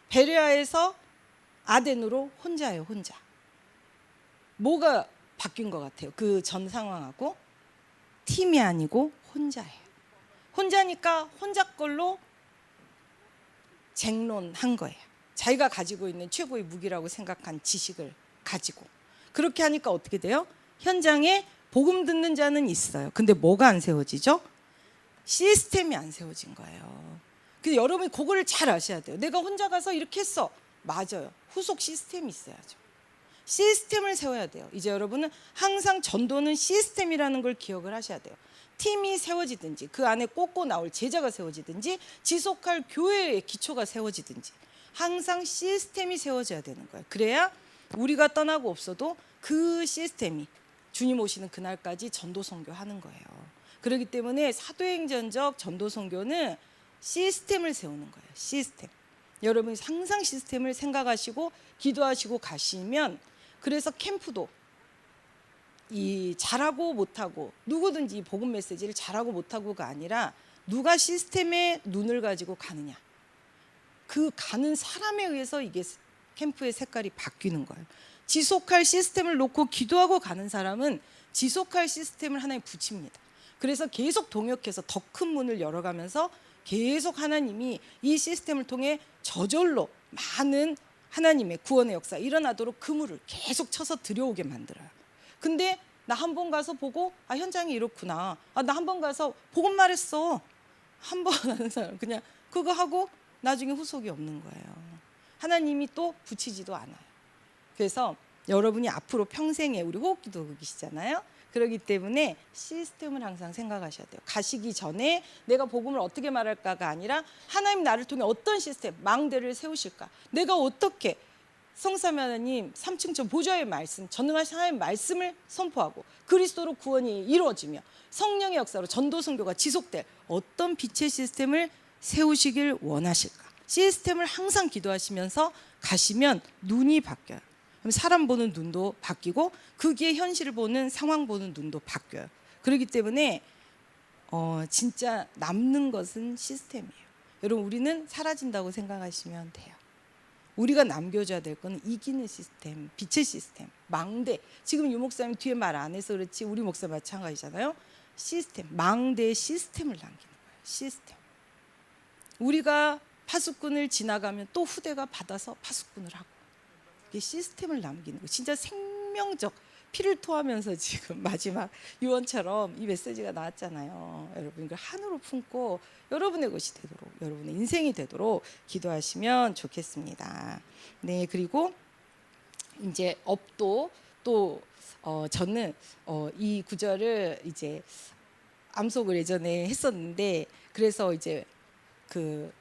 베레아에서 아덴으로 혼자예요, 혼자. 뭐가 바뀐 것 같아요? 그 전 상황하고 팀이 아니고 혼자예요. 혼자니까 혼자 걸로 쟁론한 거예요. 자기가 가지고 있는 최고의 무기라고 생각한 지식을 가지고 그렇게 하니까 어떻게 돼요? 현장에 복음 듣는 자는 있어요. 근데 뭐가 안 세워지죠? 시스템이 안 세워진 거예요. 근데 여러분이 그거를 잘 아셔야 돼요. 내가 혼자 가서 이렇게 했어. 맞아요. 후속 시스템이 있어야죠. 시스템을 세워야 돼요. 이제 여러분은 항상 전도는 시스템이라는 걸 기억을 하셔야 돼요. 팀이 세워지든지 그 안에 꽂고 나올 제자가 세워지든지 지속할 교회의 기초가 세워지든지 항상 시스템이 세워져야 되는 거예요. 그래야 우리가 떠나고 없어도 그 시스템이 주님 오시는 그날까지 전도 선교하는 거예요. 그렇기 때문에 사도행전적 전도 선교는 시스템을 세우는 거예요. 시스템. 여러분이 항상 시스템을 생각하시고 기도하시고 가시면 그래서 캠프도 이 잘하고 못하고 누구든지 복음 메시지를 잘하고 못하고가 아니라 누가 시스템에 눈을 가지고 가느냐. 그 가는 사람에 의해서 이게 캠프의 색깔이 바뀌는 거예요. 지속할 시스템을 놓고 기도하고 가는 사람은 지속할 시스템을 하나님 붙입니다. 그래서 계속 동역해서 더 큰 문을 열어가면서 계속 하나님이 이 시스템을 통해 저절로 많은 하나님의 구원의 역사 일어나도록 그물을 계속 쳐서 들여오게 만들어요. 근데 나 한 번 가서 보고 현장이 이렇구나. 나 한 번 가서 복음 말했어. 한 번 하는 사람 그냥 그거 하고 나중에 후속이 없는 거예요. 하나님이 또 붙이지도 않아요. 그래서 여러분이 앞으로 평생에 우리 호흡기도국이시잖아요. 그렇기 때문에 시스템을 항상 생각하셔야 돼요. 가시기 전에 내가 복음을 어떻게 말할까가 아니라 하나님 나를 통해 어떤 시스템, 망대를 세우실까. 내가 어떻게 성삼위 하나님 3층 보좌의 말씀, 전능하신 하나님의 말씀을 선포하고 그리스도로 구원이 이루어지며 성령의 역사로 전도 선교가 지속될 어떤 빛의 시스템을 세우시길 원하실까. 시스템을 항상 기도하시면서 가시면 눈이 바뀌어요. 그럼 사람 보는 눈도 바뀌고 거기에 현실을 보는 상황 보는 눈도 바뀌어요. 그렇기 때문에 진짜 남는 것은 시스템이에요. 여러분 우리는 사라진다고 생각하시면 돼요. 우리가 남겨줘야 될 거는 이기는 시스템, 빛의 시스템, 망대. 지금 유 목사님 뒤에 말 안 해서 그렇지 우리 목사 마찬가지잖아요. 시스템, 망대의 시스템을 남기는 거예요. 시스템. 우리가 파수꾼을 지나가면 또 후대가 받아서 파수꾼을 하고 이게 시스템을 남기는 거예요. 진짜 생명적 피를 토하면서 지금 마지막 유언처럼 이 메시지가 나왔잖아요. 여러분 이걸 한으로 품고 여러분의 것이 되도록 여러분의 인생이 되도록 기도하시면 좋겠습니다. 네, 그리고 이제 업도 또 저는 이 구절을 이제 암송을 예전에 했었는데 그래서 이제 그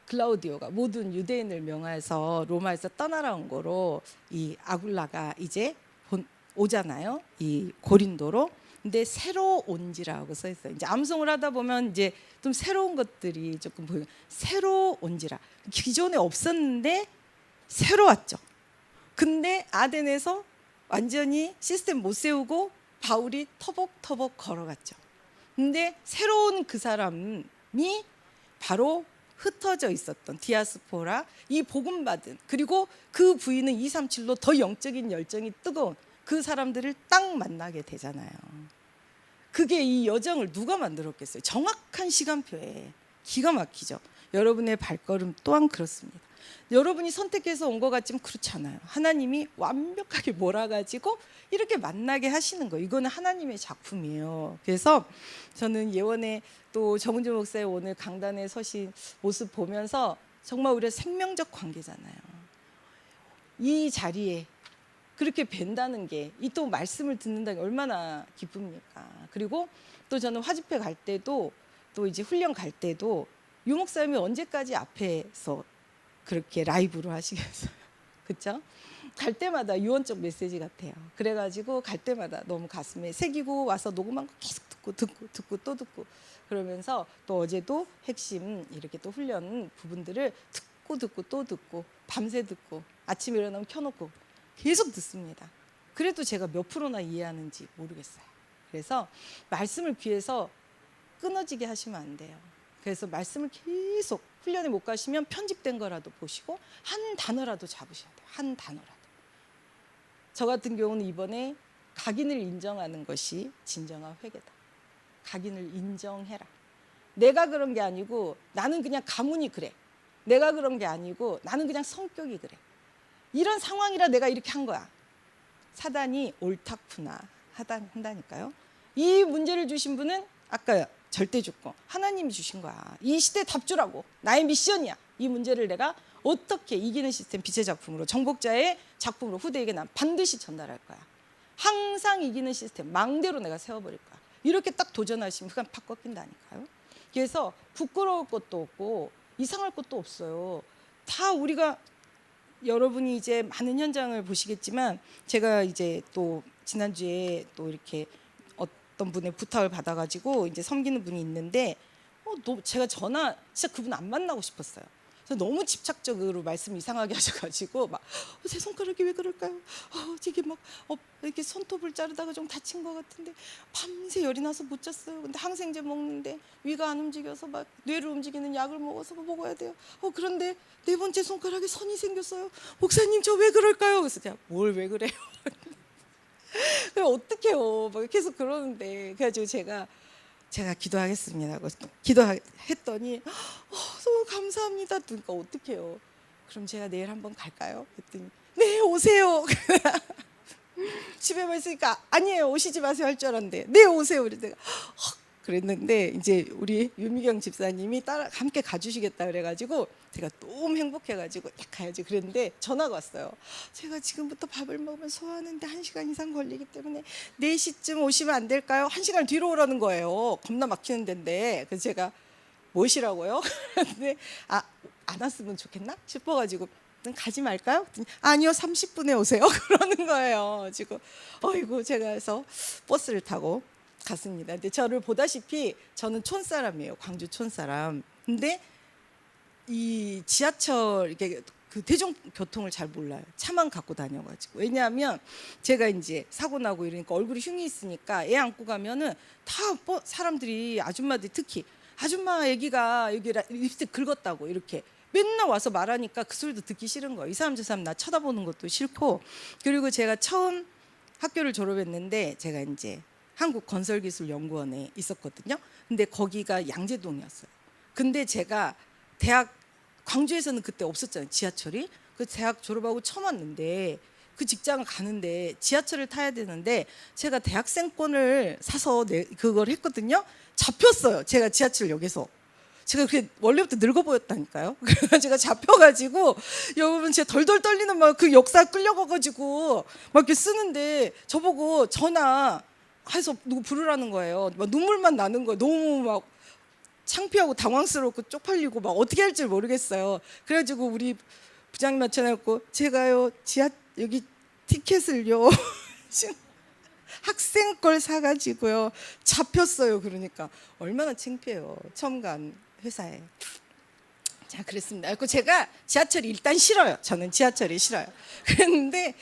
글라우디오가 모든 유대인을 명하여서 로마에서 떠나라온 거로 이 아굴라가 이제 오잖아요. 이 고린도로. 근데 새로 온지라고 써 있어요. 이제 암송을 하다 보면 이제 좀 새로운 것들이 조금 보여요. 새로 온지라. 기존에 없었는데 새로 왔죠. 근데 아덴에서 완전히 시스템 못 세우고 바울이 터벅터벅 걸어갔죠. 근데 새로운 그 사람이 바로 흩어져 있었던 디아스포라, 이 복음받은, 그리고 그 부인은 237로 더 영적인 열정이 뜨거운 그 사람들을 딱 만나게 되잖아요. 그게 이 여정을 누가 만들었겠어요? 정확한 시간표에. 기가 막히죠. 여러분의 발걸음 또한 그렇습니다. 여러분이 선택해서 온 것 같지만 그렇지 않아요. 하나님이 완벽하게 몰아가지고 이렇게 만나게 하시는 거예요. 이거는 하나님의 작품이에요. 그래서 저는 예원의 또 정은주 목사의 오늘 강단에 서신 모습 보면서 정말 우리가 생명적 관계잖아요. 이 자리에 그렇게 뵌다는 게, 이 또 말씀을 듣는다는 게 얼마나 기쁩니까? 그리고 또 저는 화집회 갈 때도, 또 이제 훈련 갈 때도 유 목사님이 언제까지 앞에서 그렇게 라이브로 하시겠어요? 그렇죠? 갈 때마다 유언적 메시지 같아요. 그래가지고 갈 때마다 너무 가슴에 새기고 와서 녹음한 거 계속 듣고 또 듣고 그러면서, 또 어제도 핵심 이렇게 또 훈련 부분들을 듣고 또 듣고 밤새 듣고 아침에 일어나면 켜놓고 계속 듣습니다. 그래도 제가 몇 프로나 이해하는지 모르겠어요. 그래서 말씀을 귀에서 끊어지게 하시면 안 돼요. 그래서 말씀을 계속, 훈련에 못 가시면 편집된 거라도 보시고 한 단어라도 잡으셔야 돼요. 한 단어라도. 저 같은 경우는 이번에 각인을 인정하는 것이 진정한 회개다. 각인을 인정해라. 내가 그런 게 아니고 나는 그냥 가문이 그래. 내가 그런 게 아니고 나는 그냥 성격이 그래. 이런 상황이라 내가 이렇게 한 거야. 사단이 옳다구나 한다니까요. 이 문제를 주신 분은 아까 절대 주권 하나님이 주신 거야. 이 시대 답주라고. 나의 미션이야. 이 문제를 내가 어떻게 이기는 시스템, 빛의 작품으로, 정복자의 작품으로 후대에게 난 반드시 전달할 거야. 항상 이기는 시스템, 망대로 내가 세워버릴 거야. 이렇게 딱 도전하시면 그냥 팍 꺾인다니까요. 그래서 부끄러울 것도 없고 이상할 것도 없어요. 다 우리가, 여러분이 이제 많은 현장을 보시겠지만, 제가 이제 또 지난주에 또 이렇게 어떤 분의 부탁을 받아가지고 이제 섬기는 분이 있는데, 제가 진짜 그분 안 만나고 싶었어요. 그래서 너무 집착적으로 말씀 이상하게 하셔가지고 막 제 손가락이 왜 그럴까요? 이게 막 이렇게 손톱을 자르다가 좀 다친 것 같은데 밤새 열이 나서 못 잤어요. 근데 항생제 먹는데 위가 안 움직여서 막 뇌를 움직이는 약을 먹어서 먹어야 돼요. 그런데 네 번째 손가락에 선이 생겼어요. 목사님 저 왜 그럴까요? 그래서 제가 뭘 왜 그래요? 어떡해요? 막 계속 그러는데, 그래가지고 제가 기도하겠습니다. 기도했더니 너무 감사합니다. 그러니까 어떡해요? 그럼 제가 내일 한번 갈까요? 그랬더니 네 오세요. 집에만 있으니까 아니에요 오시지 마세요 할 줄 알았는데 네 오세요. 그랬는데 이제 우리 유미경 집사님이 함께 가주시겠다 그래가지고 제가 너무 행복해가지고 딱 가야지 그랬는데 전화가 왔어요. 제가 지금부터 밥을 먹으면 소화하는데 1시간 이상 걸리기 때문에 4시쯤 오시면 안 될까요? 1시간 뒤로 오라는 거예요. 겁나 막히는 데인데. 그래서 제가 무엇이라고요? 근데 안 왔으면 좋겠나 싶어가지고 가지 말까요? 아니요 30분에 오세요. 그러는 거예요. 지금 어이구 제가 해서 버스를 타고 갔습니다. 근데 저를 보다시피 저는 촌사람이에요. 광주 촌사람. 근데 이 지하철 이게 그 대중교통을 잘 몰라요. 차만 갖고 다녀가지고. 왜냐하면 제가 이제 사고 나고 이러니까 얼굴이 흉이 있으니까 애 안고 가면은 다 사람들이, 아줌마들이 특히 아줌마 애기가 여기 립스틱 긁었다고 이렇게 맨날 와서 말하니까 그 소리도 듣기 싫은 거예요. 이 사람 저 사람 나 쳐다보는 것도 싫고. 그리고 제가 처음 학교를 졸업했는데 제가 이제 한국건설기술연구원에 있었거든요. 근데 거기가 양재동이었어요. 근데 제가 광주에서는 그때 없었잖아요. 지하철이. 그 대학 졸업하고 처음 왔는데 그 직장을 가는데 지하철을 타야 되는데 제가 대학생권을 사서 그걸 했거든요. 잡혔어요. 제가 지하철역에서. 제가 그게 원래부터 늙어 보였다니까요. 그래서 제가 잡혀가지고 여러분 제가 덜덜 떨리는 막 그 역사 끌려가가지고 막 이렇게 쓰는데 저보고 전화해서 누구 부르라는 거예요. 막 눈물만 나는 거예요. 너무 막 창피하고 당황스럽고 쪽팔리고 막 어떻게 할지 모르겠어요. 그래가지고 우리 부장님 나타나고 제가요 여기 티켓을요 학생 걸 사가지고요 잡혔어요. 그러니까 얼마나 창피해요. 처음 간 회사에. 자, 그랬습니다. 그리고 제가 지하철이 일단 싫어요. 저는 지하철이 싫어요. 그랬는데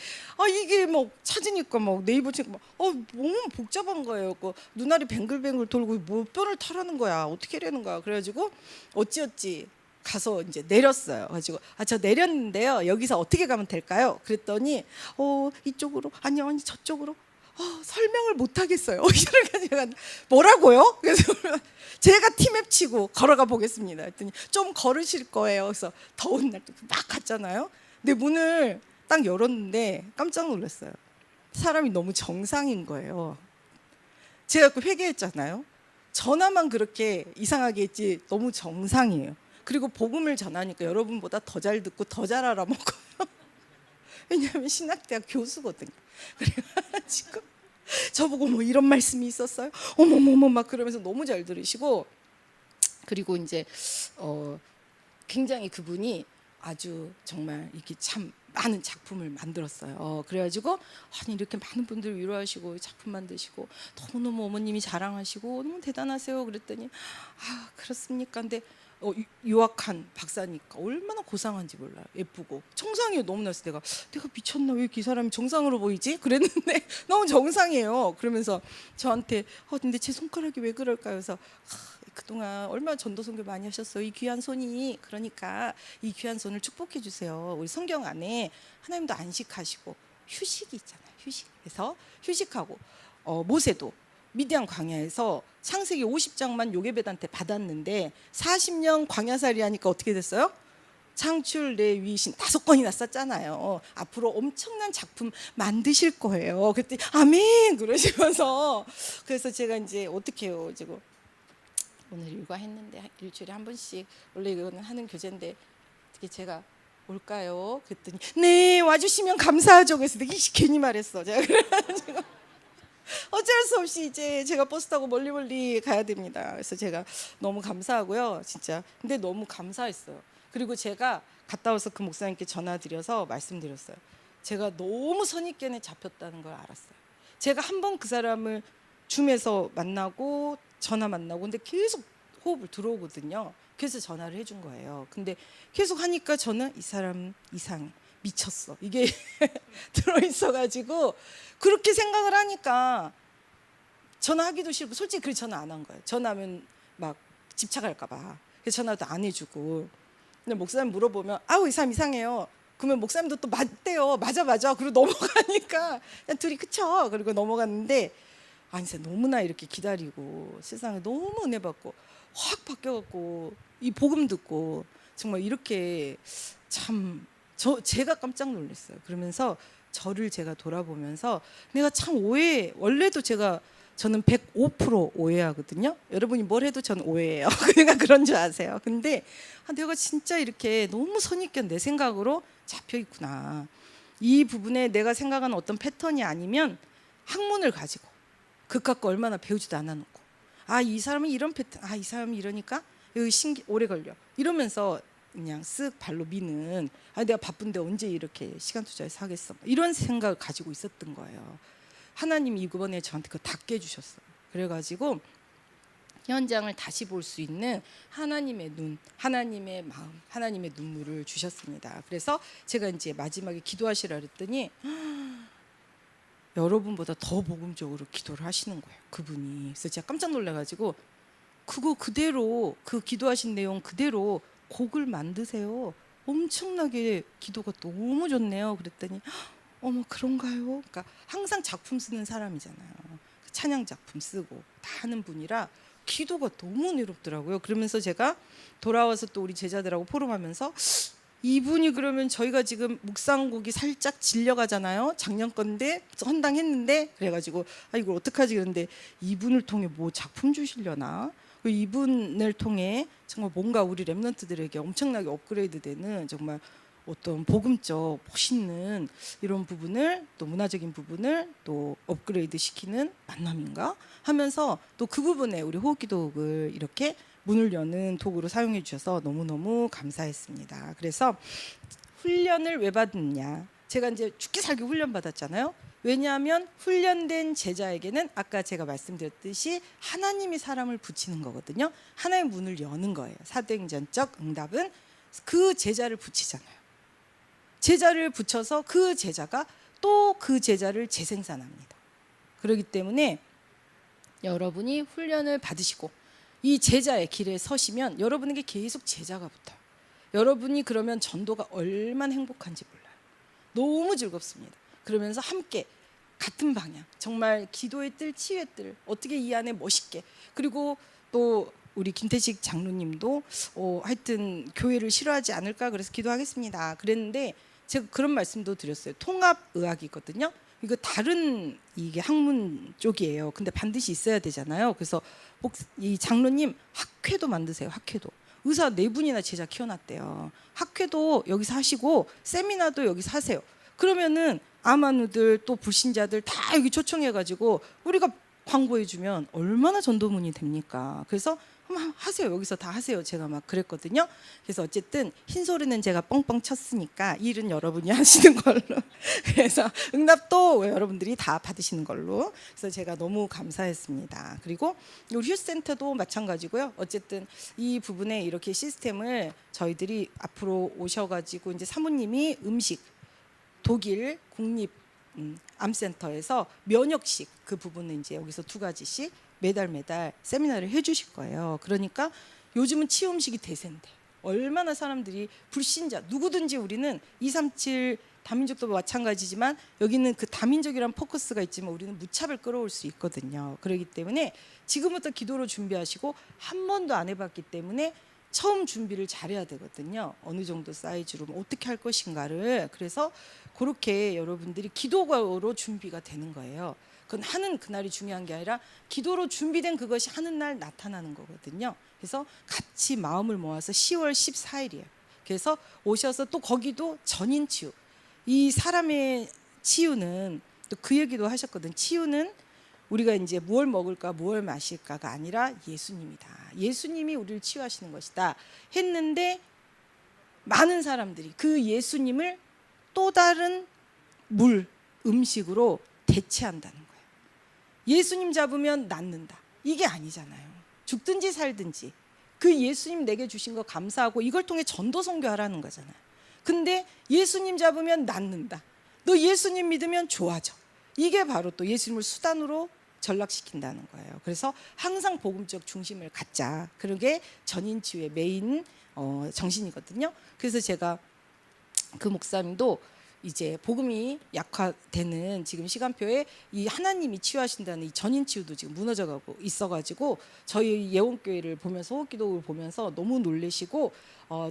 이게 뭐 찾으니까 막 네이버 책 너무 복잡한 거예요. 그 눈알이 뱅글뱅글 돌고 몇 번을 타라는 거야. 어떻게 하려는 거야. 그래가지고 어찌어찌 가서 이제 내렸어요. 가지고 저 내렸는데요. 여기서 어떻게 가면 될까요? 그랬더니 이쪽으로 아니 저쪽으로 설명을 못 하겠어요. 이렇게 제가 뭐라고요? 그래서 제가 티맵 치고 걸어가 보겠습니다. 했더니 좀 걸으실 거예요. 그래서 더운 날 막 갔잖아요. 근데 문을 딱 열었는데 깜짝 놀랐어요. 사람이 너무 정상인 거예요. 제가 그 회개했잖아요. 전화만 그렇게 이상하게 했지 너무 정상이에요. 그리고 복음을 전하니까 여러분보다 더 잘 듣고 더 잘 알아먹어요. 왜냐하면 신학대학 교수거든요. 그래가지고 저보고 뭐 이런 말씀이 있었어요? 어머머머 막 그러면서 너무 잘 들으시고, 그리고 이제 굉장히 그분이 아주 정말 이렇게 참 많은 작품을 만들었어요. 그래가지고 아니 이렇게 많은 분들 위로하시고 작품 만드시고 너무너무 어머님이 자랑하시고 너무 대단하세요. 그랬더니 그렇습니까? 근데 유학한 박사니까 얼마나 고상한지 몰라요. 예쁘고 정상이에요. 너무나. 내가 미쳤나 왜 이 사람이 정상으로 보이지? 그랬는데 너무 정상이에요. 그러면서 저한테 근데 제 손가락이 왜 그럴까요? 그래서 그동안 얼마나 전도선교 많이 하셨어요. 이 귀한 손이. 그러니까 이 귀한 손을 축복해 주세요. 우리 성경 안에 하나님도 안식하시고 휴식이 있잖아요. 휴식. 그래서 휴식하고 모세도 미디안 광야에서 창세기 50장만 요게벳한테 받았는데 40년 광야살이 하니까 어떻게 됐어요? 창출, 레위, 신 5건이나 썼잖아요. 앞으로 엄청난 작품 만드실 거예요. 그랬더니 아멘 그러시면서, 그래서 제가 이제 어떻게 해요? 지금 오늘 일과했는데 일주일에 한 번씩 원래 이거는 하는 교재인데 어떻게 제가 올까요? 그랬더니 네 와주시면 감사하죠. 그래서 내가 괜히 말했어. 제가 그래가지고 어쩔 수 없이 이제 제가 버스 타고 멀리 가야 됩니다. 그래서 제가 너무 감사하고요, 진짜. 근데 너무 감사했어요. 그리고 제가 갔다 와서 그 목사님께 전화드려서 말씀드렸어요. 제가 너무 선입견에 잡혔다는 걸 알았어요. 제가 한 번 그 사람을 줌에서 만나고 전화 만나고 근데 계속 호흡을 들어오거든요. 그래서 전화를 해준 거예요. 근데 계속 하니까 저는 이 사람 이상해, 미쳤어, 이게 들어있어가지고 그렇게 생각을 하니까 전화하기도 싫고 솔직히 그래서 전화 안 한 거예요. 전화하면 막 집착할까 봐. 그래서 전화도 안 해주고. 근데 목사님 물어보면 이 사람 이상해요. 그러면 목사님도 또 맞대요. 맞아 그리고 넘어가니까 그냥 둘이 그쳐 그리고 넘어갔는데 진짜 너무나 이렇게 기다리고 세상에 너무 은혜 받고 확 바뀌어갖고 이 복음 듣고 정말 이렇게 참 제가 깜짝 놀랐어요. 그러면서 저를 제가 돌아보면서 내가 참 원래도 저는 105% 오해하거든요. 여러분이 뭘 해도 전 오해해요. 그러니까 그런 줄 아세요. 근데 내가 진짜 이렇게 너무 선입견 내 생각으로 잡혀 있구나. 이 부분에 내가 생각하는 어떤 패턴이 아니면 학문을 가지고 그깟 거 얼마나 배우지도 않아놓고 이 사람은 이런 패턴, 이 사람이 이러니까 여기 오래 걸려 이러면서 그냥 쓱 발로 미는 내가 바쁜데 언제 이렇게 시간 투자해서 하겠어 이런 생각을 가지고 있었던 거예요. 하나님이 이번에 저한테 그거 다 깨주셨어요. 그래가지고 현장을 다시 볼 수 있는 하나님의 눈, 하나님의 마음, 하나님의 눈물을 주셨습니다. 그래서 제가 이제 마지막에 기도하시라 그랬더니 여러분보다 더 복음적으로 기도를 하시는 거예요, 그분이. 그래서 제가 깜짝 놀라가지고 그거 그대로 그 기도하신 내용 그대로 곡을 만드세요. 엄청나게 기도가 너무 좋네요. 그랬더니 어머 그런가요? 그러니까 항상 작품 쓰는 사람이잖아요. 찬양 작품 쓰고 다 하는 분이라 기도가 너무 은혜롭더라고요. 그러면서 제가 돌아와서 또 우리 제자들하고 포럼하면서 이분이 그러면 저희가 지금 묵상곡이 살짝 질려가잖아요. 작년 건데 헌당했는데 그래가지고 이걸 어떡하지 그런데 이분을 통해 뭐 작품 주시려나? 이분을 통해 정말 뭔가 우리 랩런트들에게 엄청나게 업그레이드되는 정말 어떤 복음적 멋있는 이런 부분을 또 문화적인 부분을 또 업그레이드 시키는 만남인가 하면서 또 그 부분에 우리 호흡기도곡을 이렇게 문을 여는 도구로 사용해 주셔서 너무너무 감사했습니다. 그래서 훈련을 왜 받느냐, 제가 이제 죽기 살기 훈련 받았잖아요. 왜냐하면 훈련된 제자에게는 아까 제가 말씀드렸듯이 하나님이 사람을 붙이는 거거든요. 하나의 문을 여는 거예요. 사도행전적 응답은 그 제자를 붙이잖아요. 제자를 붙여서 그 제자가 또 그 제자를 재생산합니다. 그렇기 때문에 여러분이 훈련을 받으시고 이 제자의 길에 서시면 여러분에게 계속 제자가 붙어요. 여러분이 그러면 전도가 얼마나 행복한지 몰라요. 너무 즐겁습니다. 그러면서 함께 같은 방향, 정말 기도의 뜰, 치유의 뜰, 어떻게 이 안에 멋있게, 그리고 또 우리 김태식 장로님도 하여튼 교회를 싫어하지 않을까 그래서 기도하겠습니다 그랬는데, 제가 그런 말씀도 드렸어요. 통합의학이거든요. 이거 다른 이게 학문 쪽이에요. 근데 반드시 있어야 되잖아요. 그래서 이 장로님 학회도 만드세요. 학회도. 의사 4분이나 제자 키워놨대요. 학회도 여기서 하시고 세미나도 여기서 하세요. 그러면은 아마누들 또 불신자들 다 여기 초청해가지고 우리가 광고해주면 얼마나 전도문이 됩니까? 그래서 한번 하세요. 여기서 다 하세요. 제가 막 그랬거든요. 그래서 어쨌든 흰소리는 제가 뻥뻥 쳤으니까 일은 여러분이 하시는 걸로. 그래서 응답도 여러분들이 다 받으시는 걸로. 그래서 제가 너무 감사했습니다. 그리고 우리 휴센터도 마찬가지고요. 어쨌든 이 부분에 이렇게 시스템을 저희들이 앞으로 오셔가지고 이제 사모님이 음식 독일 국립 암센터에서 면역식 그 부분은 이제 여기서 2가지씩 매달 세미나를 해주실 거예요. 그러니까 요즘은 치유 음식이 대세인데 얼마나 사람들이 불신자 누구든지 우리는 237 다민족도 마찬가지지만 여기는 그 다민족이란 포커스가 있지만 우리는 무차별 끌어올 수 있거든요. 그렇기 때문에 지금부터 기도로 준비하시고 한 번도 안 해봤기 때문에 처음 준비를 잘해야 되거든요. 어느 정도 사이즈로 어떻게 할 것인가를. 그래서 그렇게 여러분들이 기도로 준비가 되는 거예요. 그건 하는 그날이 중요한 게 아니라 기도로 준비된 그것이 하는 날 나타나는 거거든요. 그래서 같이 마음을 모아서 10월 14일이에요. 그래서 오셔서 또 거기도 전인 치유. 이 사람의 치유는 또 그 얘기도 하셨거든. 치유는 우리가 이제 무엇을 먹을까 무엇을 마실까가 아니라 예수님이다. 예수님이 우리를 치유하시는 것이다 했는데 많은 사람들이 그 예수님을 또 다른 물, 음식으로 대체한다는 거예요. 예수님 잡으면 낫는다. 이게 아니잖아요. 죽든지 살든지 그 예수님 내게 주신 거 감사하고 이걸 통해 전도 선교하라는 거잖아요. 근데 예수님 잡으면 낫는다. 너 예수님 믿으면 좋아져. 이게 바로 또 예수님을 수단으로 전락시킨다는 거예요. 그래서 항상 복음적 중심을 갖자. 그게 전인치유의 메인 정신이거든요. 그래서 제가 그 목사님도 이제 복음이 약화되는 지금 시간표에 이 하나님이 치유하신다는 이 전인치유도 지금 무너져가고 있어가지고 저희 예원교회를 보면서 호흡기도를 보면서 너무 놀라시고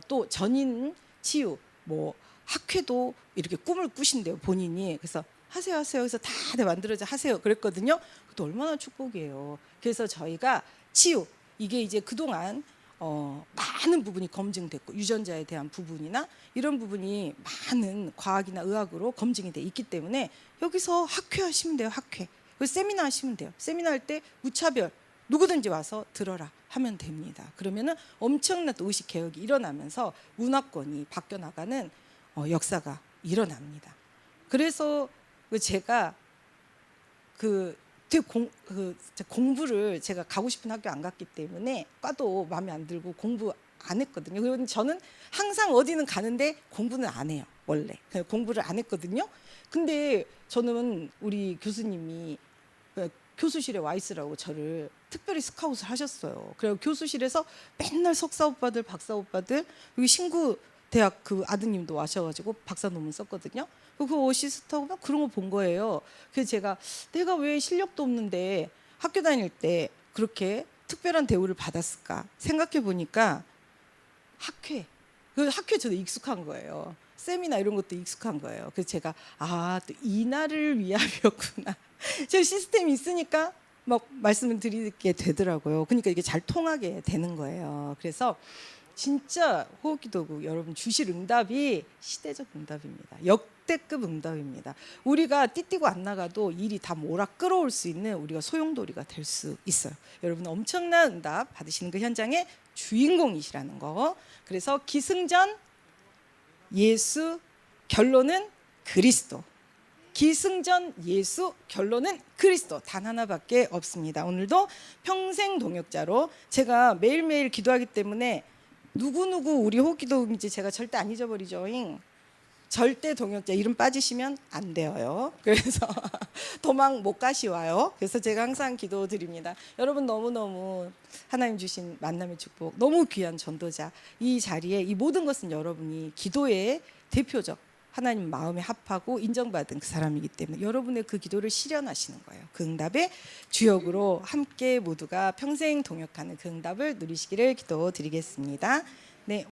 또 전인치유 뭐 학회도 이렇게 꿈을 꾸신대요 본인이. 그래서 하세요. 그래서 다 만들어져 하세요. 그랬거든요. 그것도 얼마나 축복이에요. 그래서 저희가 치유 이게 이제 그동안 많은 부분이 검증됐고 유전자에 대한 부분이나 이런 부분이 많은 과학이나 의학으로 검증이 돼 있기 때문에 여기서 학회 하시면 돼요. 학회. 세미나 하시면 돼요. 세미나 할 때 무차별 누구든지 와서 들어라 하면 됩니다. 그러면은 엄청난 의식 개혁이 일어나면서 문화권이 바뀌어 나가는 역사가 일어납니다. 그래서 제가 공부를 제가 가고 싶은 학교 안 갔기 때문에 과도 마음에 안 들고 공부 안 했거든요. 그런데 저는 항상 어디는 가는데 공부는 안 해요. 원래 공부를 안 했거든요. 근데 저는 우리 교수님이 교수실에 와 있으라고 저를 특별히 스카웃을 하셨어요. 그리고 교수실에서 맨날 석사 오빠들, 박사 오빠들, 여기 신구 대학 그 아드님도 와셔가지고 박사 논문 썼거든요. 그 어시스트하고 그런 거 본 거예요. 그래서 제가 내가 왜 실력도 없는데 학교 다닐 때 그렇게 특별한 대우를 받았을까 생각해 보니까 학회 저도 익숙한 거예요. 세미나 이런 것도 익숙한 거예요. 그래서 제가 또 이 날을 위하였구나. 저 시스템이 있으니까 막 말씀을 드리게 되더라고요. 그러니까 이게 잘 통하게 되는 거예요. 그래서 진짜 호흡기도국 여러분 주실 응답이 시대적 응답입니다. 역대급 응답입니다. 우리가 띠띠고 안 나가도 일이 다 몰아 끌어올 수 있는 우리가 소용돌이가 될 수 있어요. 여러분 엄청난 응답 받으시는 그 현장의 주인공이시라는 거. 그래서 기승전 예수 결론은 그리스도. 기승전 예수 결론은 그리스도. 단 하나밖에 없습니다. 오늘도 평생 동역자로 제가 매일매일 기도하기 때문에 누구누구 우리 호기도움이지 제가 절대 안 잊어버리죠잉. 절대 동역자 이름 빠지시면 안 돼요. 그래서 도망 못 가시와요. 그래서 제가 항상 기도드립니다. 여러분 너무너무 하나님 주신 만남의 축복, 너무 귀한 전도자. 이 자리에 이 모든 것은 여러분이 기도의 대표적 하나님 마음에 합하고 인정받은 그 사람이기 때문에 여러분의 그 기도를 실현하시는 거예요. 그 응답의 주역으로 함께 모두가 평생 동역하는 그 응답을 누리시기를 기도드리겠습니다.